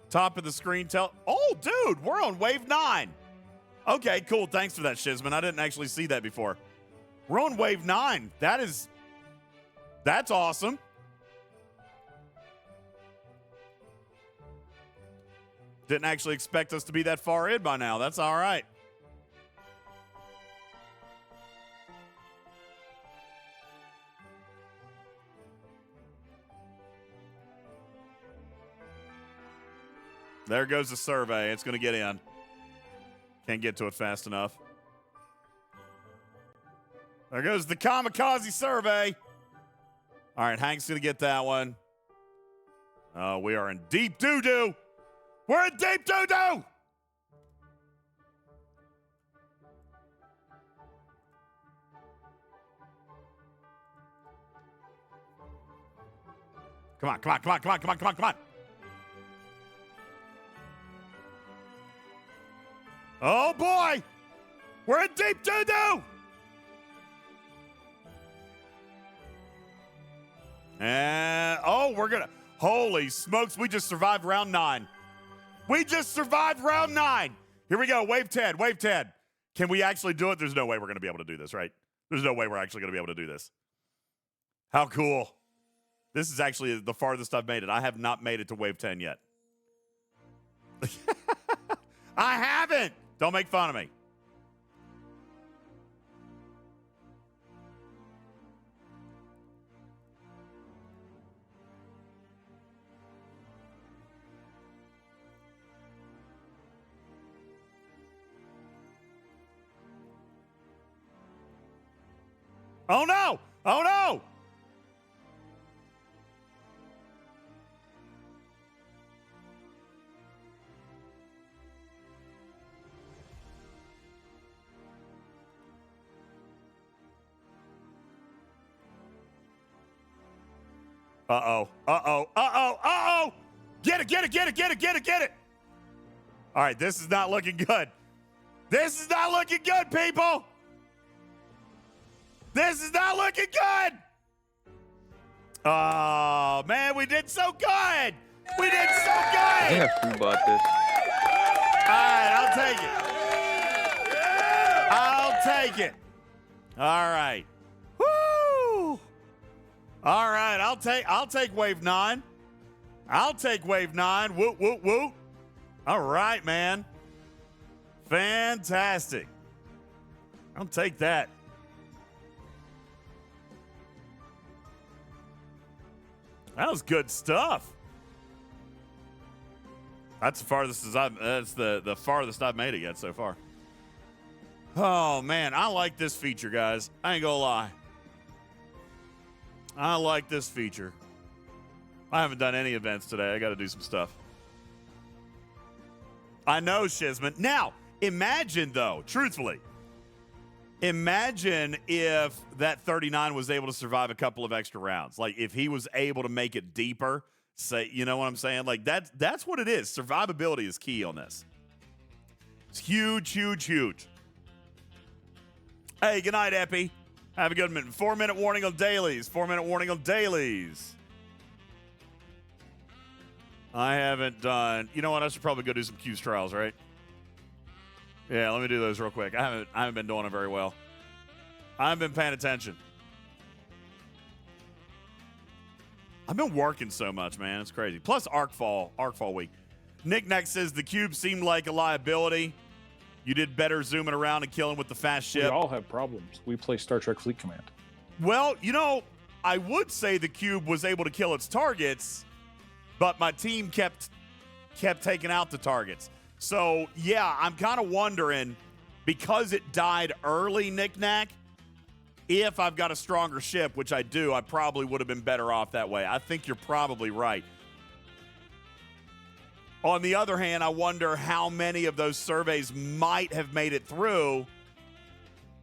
Top of the screen tell. Oh, dude, we're on wave 9. Okay, cool. Thanks for that, Shizman. I didn't actually see that before. We're on wave 9. That is That's awesome. Didn't actually expect us to be that far in by now. That's all right. There goes the survey. It's going to get in. Can't get to it fast enough. There goes the kamikaze survey. All right, Hank's going to get that one. Oh, we are in deep doo-doo. We're in deep doo-doo. Come on, come on, come on, come on, come on, come on, come on. Oh, boy. We're in deep doo-doo. And, oh, we're going to, holy smokes, we just survived round 9. We just survived round 9. Here we go, wave 10, wave 10. Can we actually do it? There's no way we're going to be able to do this, right? There's no way we're actually going to be able to do this. How cool. This is actually the farthest I've made it. I have not made it to wave 10 yet. I haven't. Don't make fun of me. Oh, no. Oh, no. Uh-oh. Uh-oh. Uh-oh. Uh-oh. Get it, get it, get it, get it, get it, get it. All right, this is not looking good. This is not looking good, people. This is not looking good. Oh, man, we did so good. We did so good. Yeah, who bought this? All right, I'll take it. I'll take it. All right. Woo. All right, I'll take wave 9. I'll take wave 9. Woot, woot, woot. All right, man. Fantastic. I'll take that. That was good stuff. That's the farthest that's the farthest I've made it yet so far. Oh man, I like this feature, guys. I ain't gonna lie. I like this feature. I haven't done any events today. I got to do some stuff. I know, Shizman. Now, imagine though, truthfully, imagine if that 39 was able to survive a couple of extra rounds. Like if he was able to make it deeper, say, you know what I'm saying? Like that's what it is. Survivability is key on this. It's huge, huge, huge. Hey, good night, Epi. Have a good minute. 4-minute warning on dailies. 4-minute warning on dailies. I haven't done. You know what? I should probably go do some Q's trials, right? Yeah, let me do those real quick. I haven't been doing them very well. I haven't been paying attention. I've been working so much, man. It's crazy. Plus Arcfall week. Nick Neck says the cube seemed like a liability. You did better zooming around and killing with the fast ship. We all have problems. We play Star Trek Fleet Command. Well, you know, I would say the cube was able to kill its targets, but my team kept taking out the targets. So, yeah, I'm kind of wondering, because it died early, Nick Nack, if I've got a stronger ship, which I do, I probably would have been better off that way. I think you're probably right. On the other hand, I wonder how many of those surveys might have made it through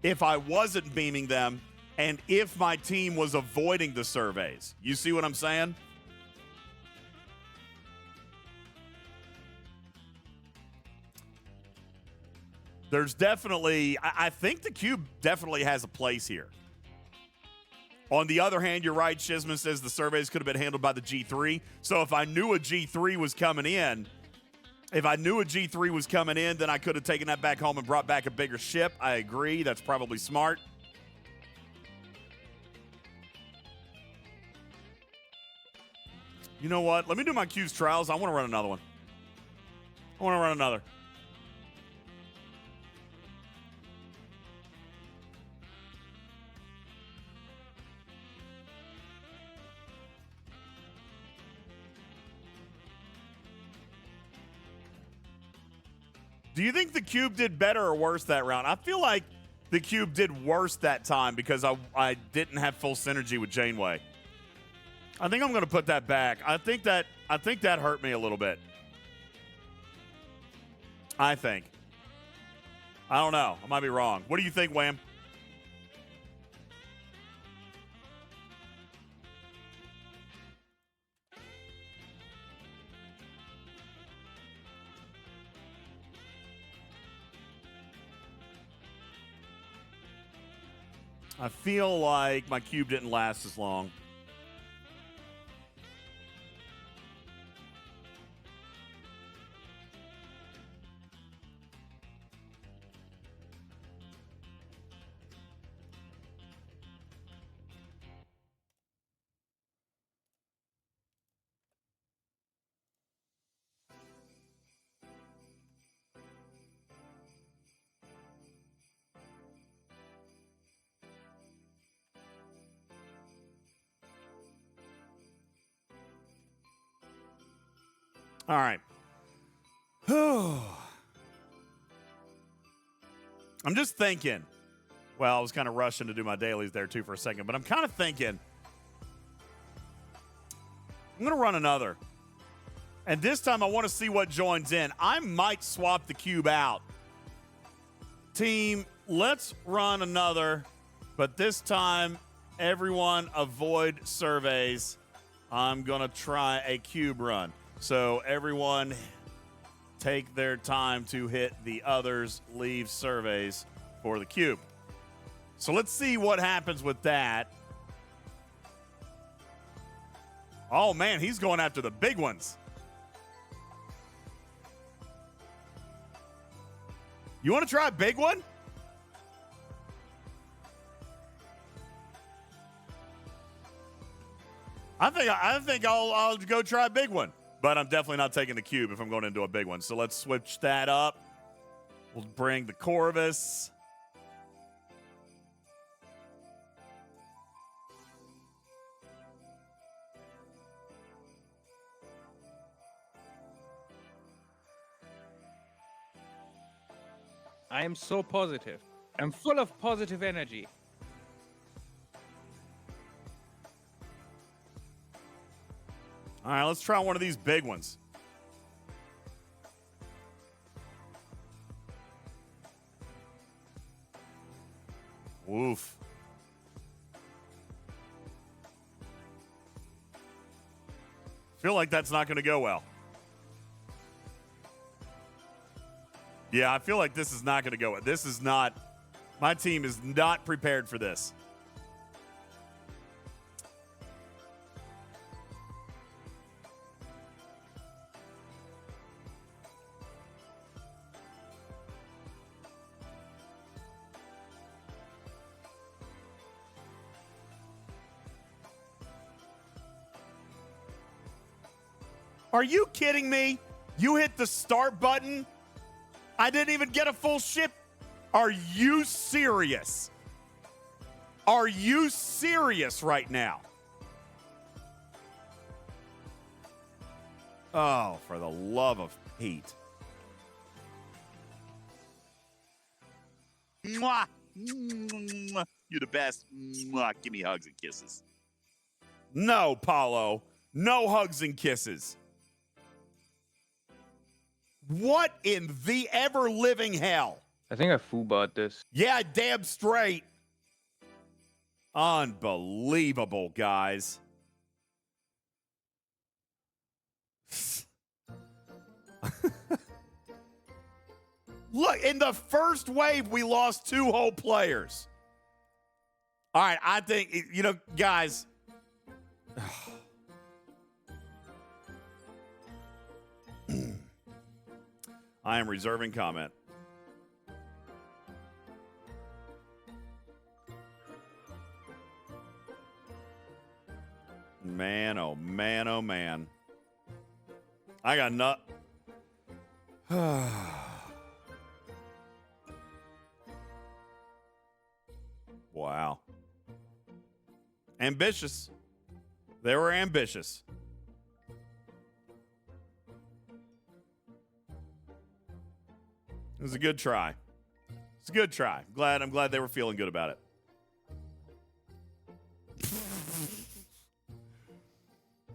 if I wasn't beaming them and if my team was avoiding the surveys. You see what I'm saying? There's definitely, I think the cube definitely has a place here. On the other hand, you're right. Shizman says the surveys could have been handled by the G3. So if I knew a G3 was coming in, then I could have taken that back home and brought back a bigger ship. I agree. That's probably smart. You know what? Let me do my Q's trials. I want to run another one. I want to run another. Do you think the Cube did better or worse that round? I feel like the Cube did worse that time because I didn't have full synergy with Janeway. I think I'm going to put that back. I think that hurt me a little bit. I think. I don't know. I might be wrong. What do you think, Wham? I feel like my cube didn't last as long. All right. I'm just thinking. Well, I was kind of rushing to do my dailies there too for a second, but I'm kind of thinking I'm going to run another. And this time I want to see what joins in. I might swap the cube out. Team, let's run another, but this time everyone avoid surveys. I'm going to try a cube run. So everyone take their time to hit the others, leave surveys for the cube. So let's see what happens with that. Oh, man, he's going after the big ones. You want to try a big one? I think I'll go try a big one. But I'm definitely not taking the cube if I'm going into a big one. So let's switch that up. We'll bring the Corvus. I am so positive. I'm full of positive energy. All right, let's try one of these big ones. Woof. Feel like that's not going to go well. Yeah, I feel like this is not going to go well. This is not, my team is not prepared for this. Are you kidding me? You hit the start button. I didn't even get a full ship. Are you serious? Are you serious right now? Oh, for the love of Pete. Mwah. Mwah. You're the best. Mwah. Give me hugs and kisses. No, Paulo. No hugs and kisses. What in the ever-living hell? I think I foobot this. Yeah, damn straight. Unbelievable, guys. Look, in the first wave, we lost 2 whole players. All right, I think, guys. I am reserving comment. Man, oh man, oh man. I got nut. Wow. Ambitious. They were ambitious. It was a good try. It's a good try. I'm glad they were feeling good about it.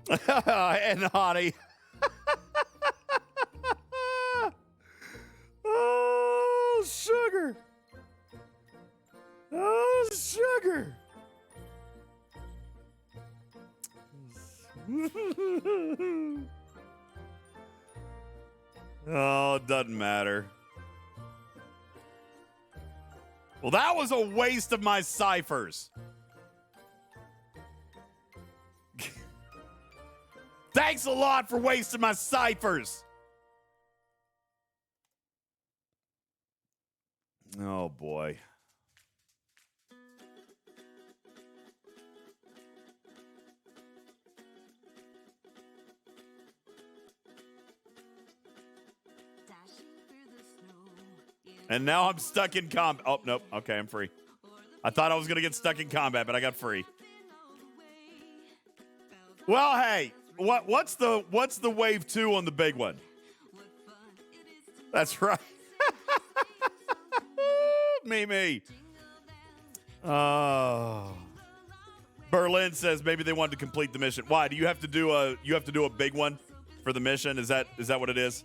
And Hottie. Oh, sugar. Oh, sugar. Oh, it doesn't matter. Well, that was a waste of my ciphers. Thanks a lot for wasting my ciphers. Oh, boy. And now I'm stuck in combat. Oh, nope. Okay, I'm free. I thought I was going to get stuck in combat, but I got free. Well, hey, what's the wave 2 on the big one? That's right. Me. Oh. Berlin says maybe they wanted to complete the mission. Why? Do you have to do a big one for the mission? Is that what it is?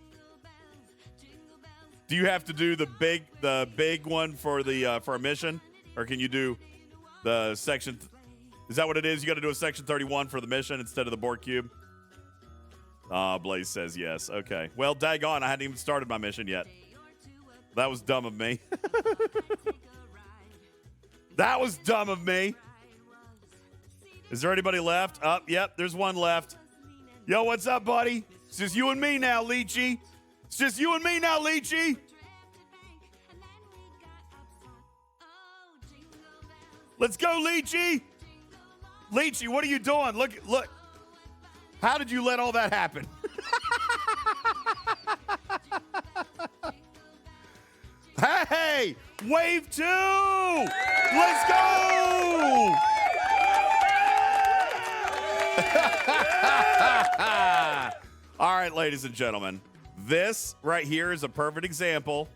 Do you have to do the big one for a mission, or can you do the section? Is that what it is? You got to do a section 31 for the mission instead of the Borg cube. Blaze says yes. Okay. Well, daggone, I hadn't even started my mission yet. That was dumb of me. That was dumb of me. Is there anybody left? Yep, there's one left. Yo, what's up, buddy? It's just you and me now, Leechy. It's just you and me now, Leechy. Let's go, Leechy. Leechy, what are you doing? Look. How did you let all that happen? Hey, wave 2. Let's go. All right, ladies and gentlemen. This right here is a perfect example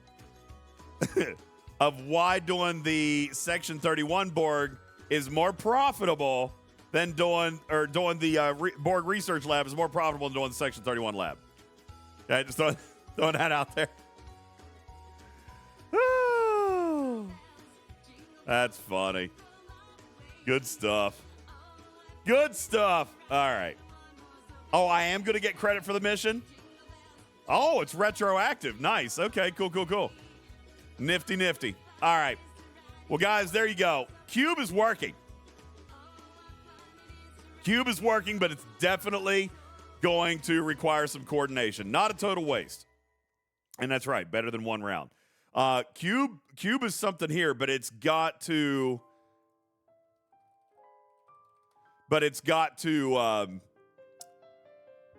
of why doing the Section 31 Borg is more profitable than doing the Borg Research Lab is more profitable than doing the Section 31 Lab. Okay, just throwing that out there. That's funny. Good stuff. Good stuff. All right. Oh, I am going to get credit for the mission? Oh, it's retroactive. Nice. Okay, cool. Nifty. All right. Well, guys, there you go. Cube is working. But it's definitely going to require some coordination. Not a total waste. And that's right. Better than one round. Cube is something here, but it's got to...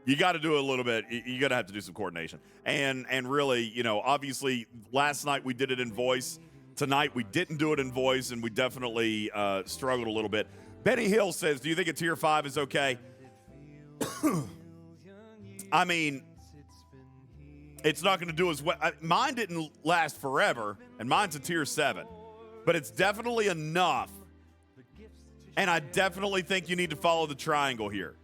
you got to do a little bit. You got to have to do some coordination. And really, obviously, last night we did it in voice. Tonight we didn't do it in voice, and we definitely struggled a little bit. Benny Hill says, do you think a tier 5 is okay? I mean, it's not going to do as well. Mine didn't last forever, and mine's a tier 7. But it's definitely enough. And I definitely think you need to follow the triangle here.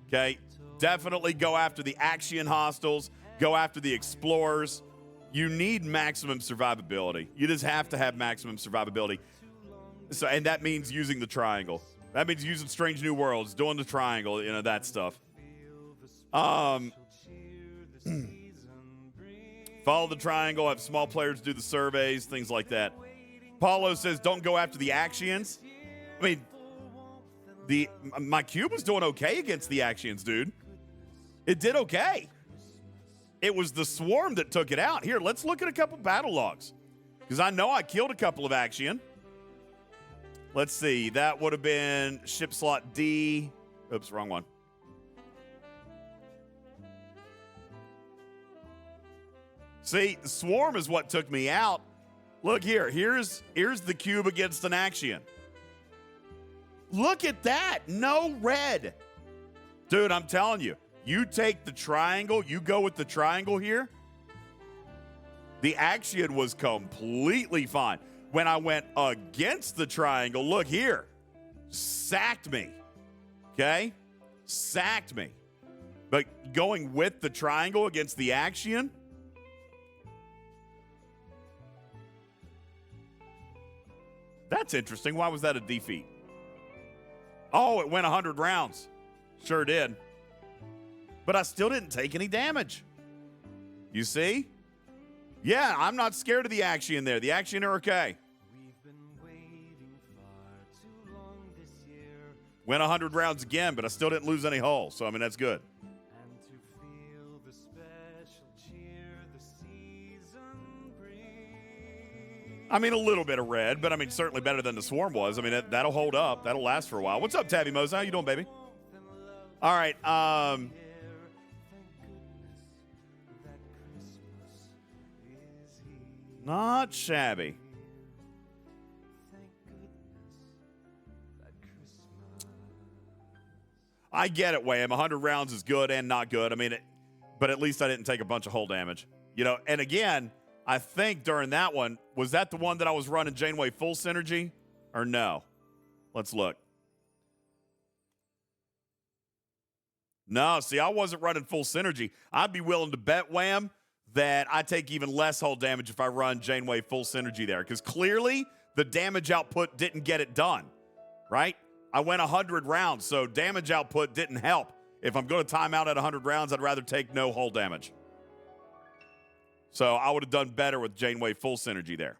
Okay? Definitely go after the Axion hostiles. Go after the explorers. You need maximum survivability. You just have to have maximum survivability. So, and that means using the triangle. That means using Strange New Worlds, doing the triangle, that stuff. Follow the triangle, have small players do the surveys, things like that. Paulo says, don't go after the Axions. I mean, my cube was doing okay against the Axions, dude. It did okay. It was the swarm that took it out. Here, let's look at a couple battle logs, because I know I killed a couple of Axion. Let's see. That would have been ship slot D. Oops, wrong one. See, the swarm is what took me out. Look here. Here's the cube against an Axion. Look at that. No red. Dude, I'm telling you, you take the triangle, you go with the triangle here. The Axion was completely fine. When I went against the triangle, look here. Sacked me. Okay? Sacked me. But going with the triangle against the Axion, that's interesting. Why was that a defeat? Oh, it went 100 rounds. Sure did. But I still didn't take any damage. You see? Yeah, I'm not scared of the Axion there. The Axion are okay. Went 100 rounds again, but I still didn't lose any hull. So, I mean, that's good. I mean, a little bit of red, but I mean, certainly better than the swarm was. I mean, that'll hold up. That'll last for a while. What's up, Tabby Mose? How you doing, baby? All right. Not shabby. I get it, Wham. 100 rounds is good and not good. I mean, but at least I didn't take a bunch of hull damage. You know, and again, I think during that one, was that the one that I was running Janeway full synergy or no? Let's look. No, see, I wasn't running full synergy. I'd be willing to bet, Wham, that I take even less hull damage if I run Janeway full synergy there, because clearly the damage output didn't get it done, right? I went 100 rounds, so damage output didn't help. If I'm going to time out at 100 rounds, I'd rather take no hull damage. So I would have done better with Janeway full synergy there.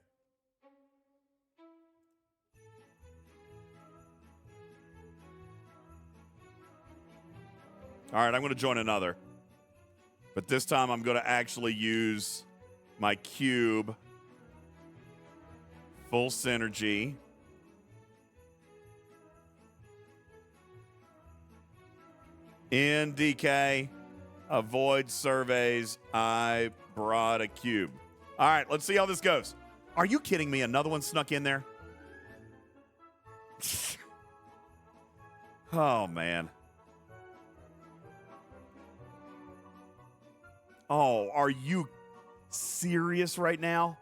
All right, I'm going to join another. But this time I'm going to actually use my cube full synergy. In DK, avoid surveys. I brought a cube. All right, let's see how this goes. Are you kidding me? Another one snuck in there? Oh, man. Oh, are you serious right now?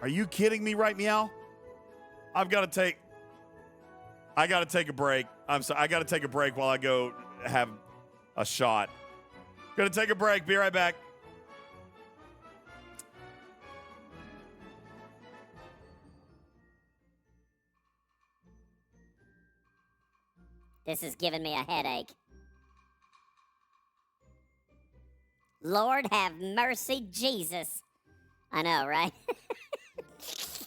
Are you kidding me right meow? I got to take a break. I'm sorry. I got to take a break while I go have a shot. Gonna take a break. Be right back. This is giving me a headache. Lord have mercy, Jesus. I know, right? Let's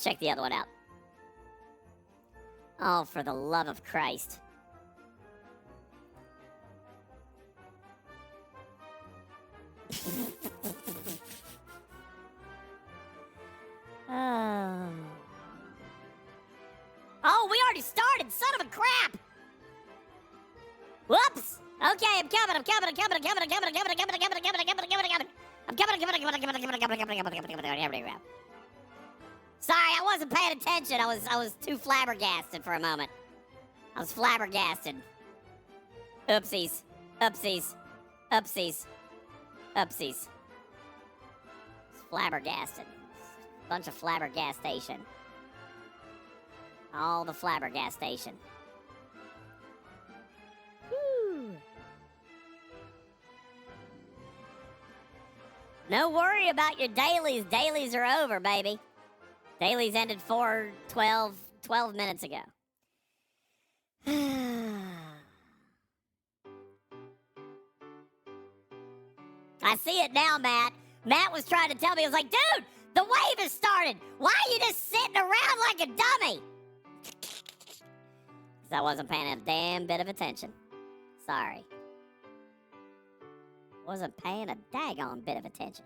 check the other one out. Oh, for the love of Christ. Oh, we already started, son of a crap! Whoops! Okay, I'm coming. Sorry, I wasn't paying attention. I was too flabbergasted for a moment. I was flabbergasted. Oopsies. Flabbergasted. Bunch of flabbergastation. All the flabbergastation. Whew. No worry about your dailies. Dailies are over, baby. Dailies ended 12 minutes ago. I see it now, Matt. Matt was trying to tell me, I was like, dude, the wave has started. Why are you just sitting around like a dummy? Because I wasn't paying a damn bit of attention. Sorry. Wasn't paying a daggone bit of attention.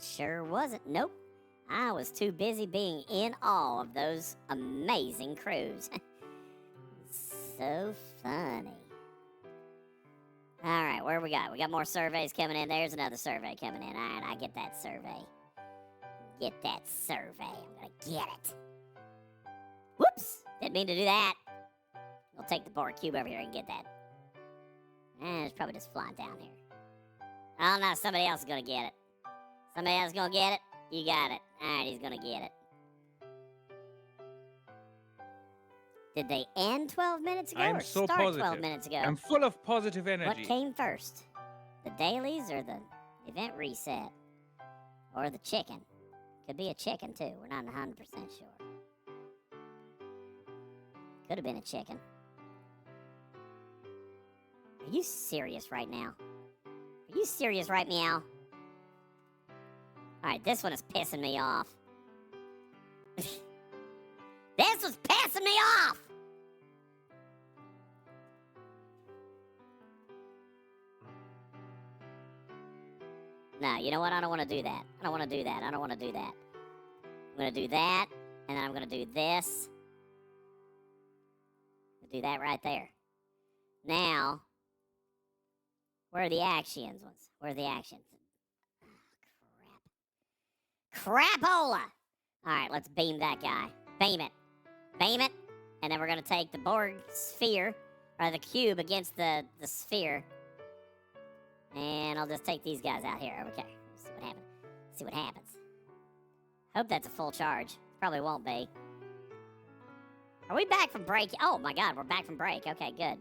Sure wasn't. Nope. I was too busy being in awe of those amazing crews. So funny. All right, where we got? We got more surveys coming in. There's another survey coming in. All right, I get that survey. Get that survey. I'm going to get it. Whoops! Didn't mean to do that. We'll take the Borg cube over here and get that. It's probably just flying down here. Oh, no, somebody else is going to get it. Somebody else going to get it? You got it. All right, he's going to get it. Did they end 12 minutes ago I'm or so start positive. 12 minutes ago? I'm full of positive energy. What came first? The dailies or the event reset? Or the chicken? Could be a chicken, too. We're not 100% sure. Could have been a chicken. Are you serious right now? Are you serious right meow? Alright, this one is pissing me off. This was pissing me off! No, you know what? I don't want to do that. I don't want to do that. I don't want to do that. I'm going to do that, and then I'm going to do this. Do that right there. Now, where are the actions ones? Where are the actions? Oh, crap. Crapola! Alright, let's beam that guy. Beam it. Beam it. And then we're going to take the Borg sphere, or the cube against the sphere. And I'll just take these guys out here. Okay. Let's see what happens. See what happens. Hope that's a full charge. Probably won't be. Are we back from break? Oh my god, we're back from break. Okay, good.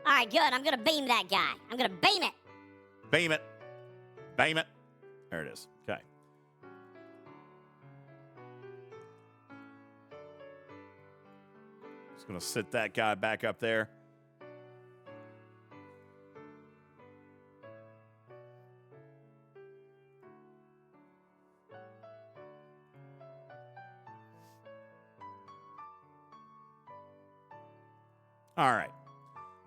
Alright, good. I'm gonna beam that guy. I'm gonna beam it. Beam it. Beam it. There it is. Okay. Just gonna sit that guy back up there. All right.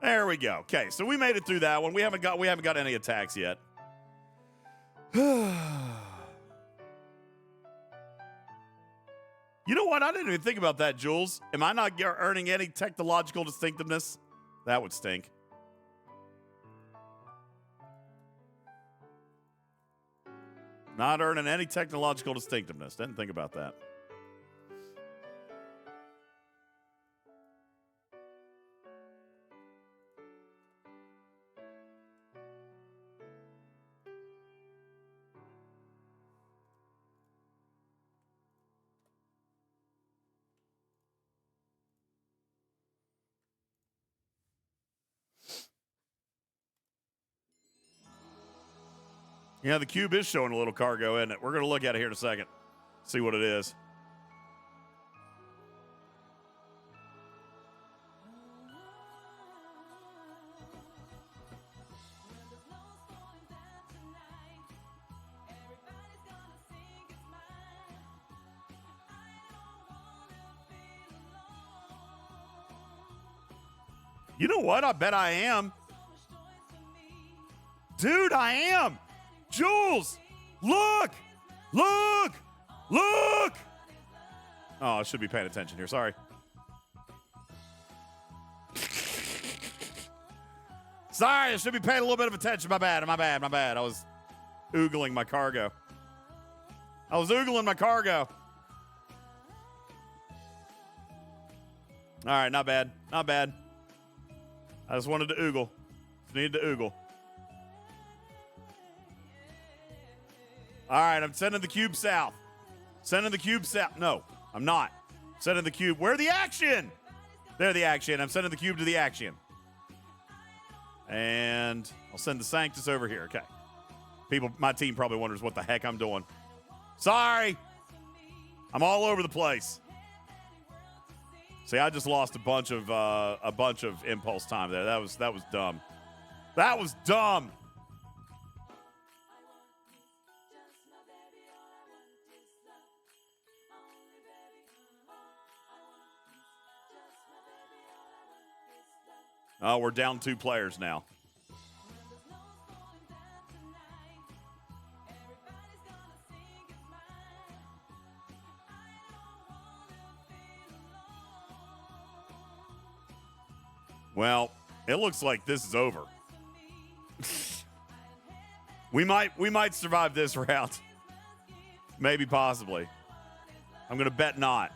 There we go. Okay, so we made it through that one. We haven't got any attacks yet. You know what? I didn't even think about that, Jules. Am I not earning any technological distinctiveness? That would stink. Not earning any technological distinctiveness. Didn't think about that. Yeah, the cube is showing a little cargo, isn't it? We're going to look at it here in a second. See what it is. You know what? I bet I am. Dude, I am. Jules, look! Look! Look! Oh, I should be paying attention here. Sorry. Sorry, I should be paying a little bit of attention. My bad. I was oogling my cargo. All right, not bad. I just wanted to oogle. Just needed to oogle. All right, I'm sending the cube south. No, I'm not. Sending the cube. Where the action? There, the action. I'm sending the cube to the action. And I'll send the Sanctus over here. Okay. My team probably wonders what the heck I'm doing. Sorry. I'm all over the place. See, I just lost a bunch of impulse time there. That was dumb. That was dumb. Oh, we're down 2 players now. Well, it looks like this is over. we might survive this round. Maybe, possibly. I'm going to bet not.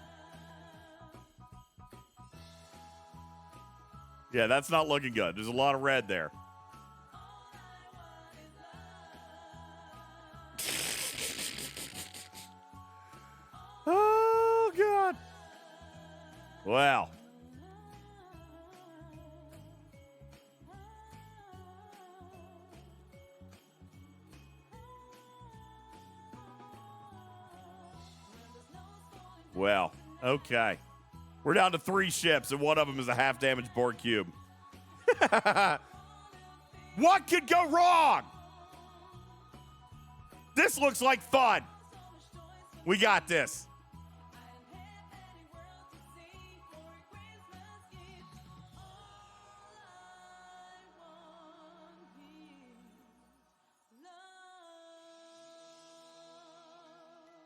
Yeah, that's not looking good. There's a lot of red there. Oh, God. Well. Well, okay. We're down to 3 ships, and one of them is a half-damaged Borg cube. What could go wrong? This looks like fun. We got this.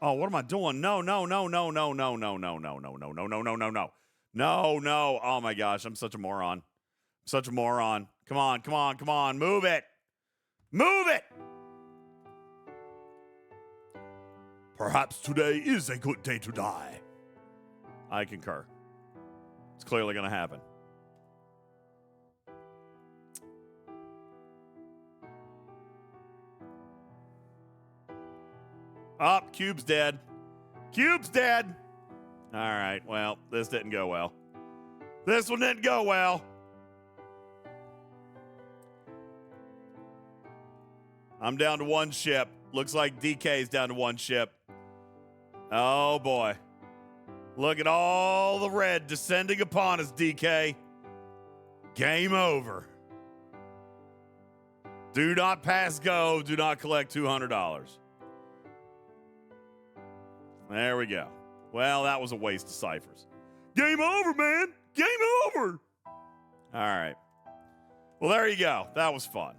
Oh, what am I doing? No. No. Oh my gosh, I'm such a moron. Come on. Move it. Perhaps today is a good day to die. I concur. It's clearly going to happen. Oh, Cube's dead. All right, well, this didn't go well. This one didn't go well. I'm down to 1 ship. Looks like DK's down to 1 ship. Oh, boy. Look at all the red descending upon us, DK. Game over. Do not pass go. Do not collect $200. There we go. Well, that was a waste of ciphers. Game over, man. Game over. All right. Well, there you go. That was fun.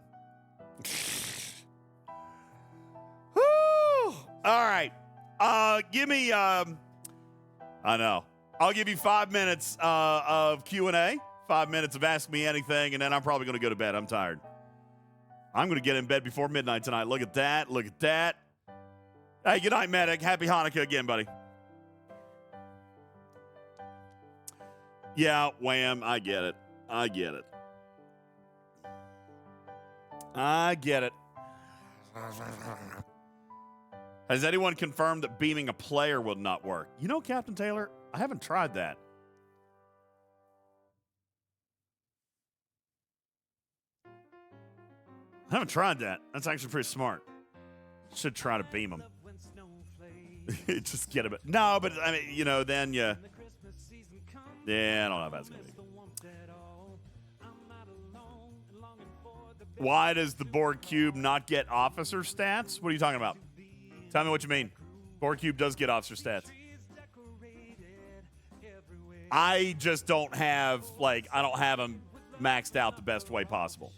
Woo! All right. Give me, I know. I'll give you 5 minutes of Q&A, 5 minutes of Ask Me Anything, and then I'm probably going to go to bed. I'm tired. I'm going to get in bed before midnight tonight. Look at that. Hey, good night, Medic. Happy Hanukkah again, buddy. Yeah, Wham, I get it. Has anyone confirmed that beaming a player will not work? You know, Captain Taylor, I haven't tried that. That's actually pretty smart. Should try to beam them. Just get a bit. No, but I mean, you know, then you. Yeah, I don't know if that's going to be. Why does the Borg Cube not get officer stats? What are you talking about? Tell me what you mean. Borg Cube does get officer stats. I just don't have, I don't have them maxed out the best way possible.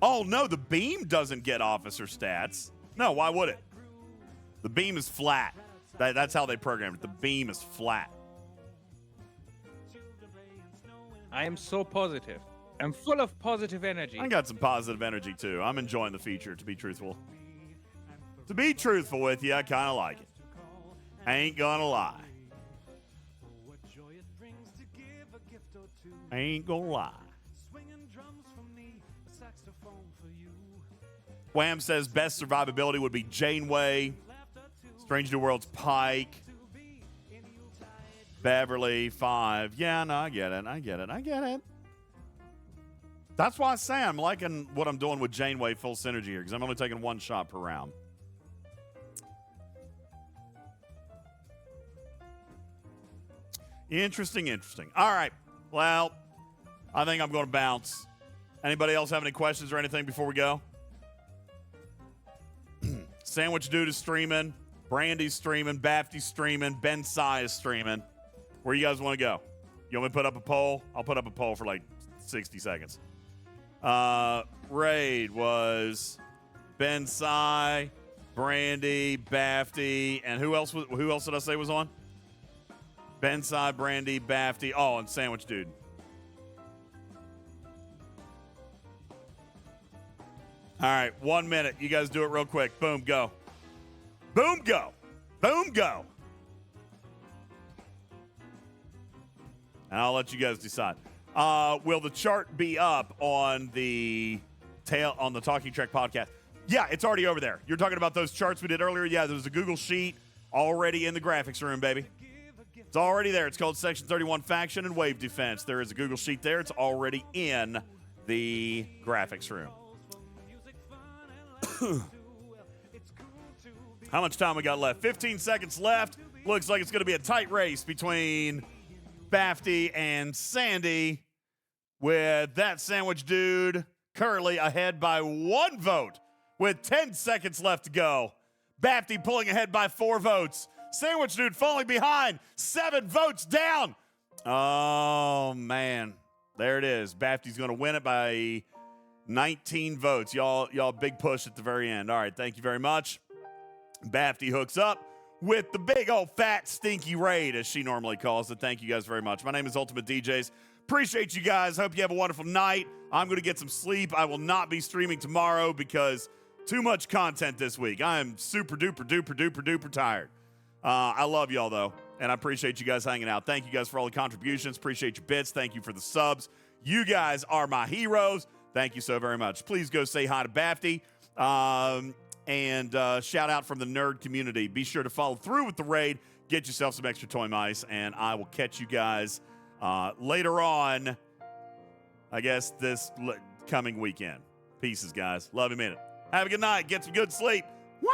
Oh, no, the beam doesn't get officer stats. No, why would it? The beam is flat. That's how they programmed it. The beam is flat. I am so positive. I'm full of positive energy. I got some positive energy, too. I'm enjoying the feature, to be truthful. To be truthful with you, I kind of like it. I ain't gonna lie. Wham says best survivability would be Janeway, Strange New Worlds Pike, Beverly 5. Yeah, no, I get it. That's why I say I'm liking what I'm doing with Janeway full synergy here, because I'm only taking 1 shot per round. Interesting. All right. Well, I think I'm going to bounce. Anybody else have any questions or anything before we go? Sandwich Dude is streaming. Brandy's streaming. Bafty's streaming. Ben Sai is streaming. Where you guys want to go? You want me to put up a poll? I'll put up a poll for 60 seconds. Raid was Ben Sai, Brandy, Bafty, and who else did I say was on? Benside, Brandy, Bafty. Oh, and Sandwich Dude. All right, 1 minute. You guys do it real quick. Boom, go. Boom, go. Boom, go. And I'll let you guys decide. Will the chart be up on the Talking Trek podcast? Yeah, it's already over there. You're talking about those charts we did earlier? Yeah, there's a Google Sheet already in the graphics room, baby. It's already there. It's called Section 31 Faction and Wave Defense. There is a Google Sheet there. It's already in the graphics room. How much time we got left? 15 seconds left. Looks like it's going to be a tight race between Bafty and Sandy, with that Sandwich Dude currently ahead by 1 vote with 10 seconds left to go. Bafty pulling ahead by 4 votes. Sandwich Dude falling behind, 7 votes down. Oh, man. There it is. Bafty's going to win it by 19 votes. Y'all big push at the very end. All right, thank you very much. Bafty hooks up with the big old fat stinky raid, as she normally calls it. Thank you guys very much. My name is UltimatDJz. Appreciate you guys. Hope you have a wonderful night. I'm going to get some sleep. I will not be streaming tomorrow because too much content this week. I am super duper duper duper duper tired. I love y'all though, and I appreciate you guys hanging out. Thank you guys for all the contributions. Appreciate your bits. Thank you for the subs. You guys are my heroes. Thank you so very much. Please go say hi to Bafty. And shout out from the nerd community. Be sure to follow through with the raid. Get yourself some extra toy mice, and I will catch you guys later on, I guess, this coming weekend. Pieces, guys. Love you a minute. Have a good night. Get some good sleep. Wow!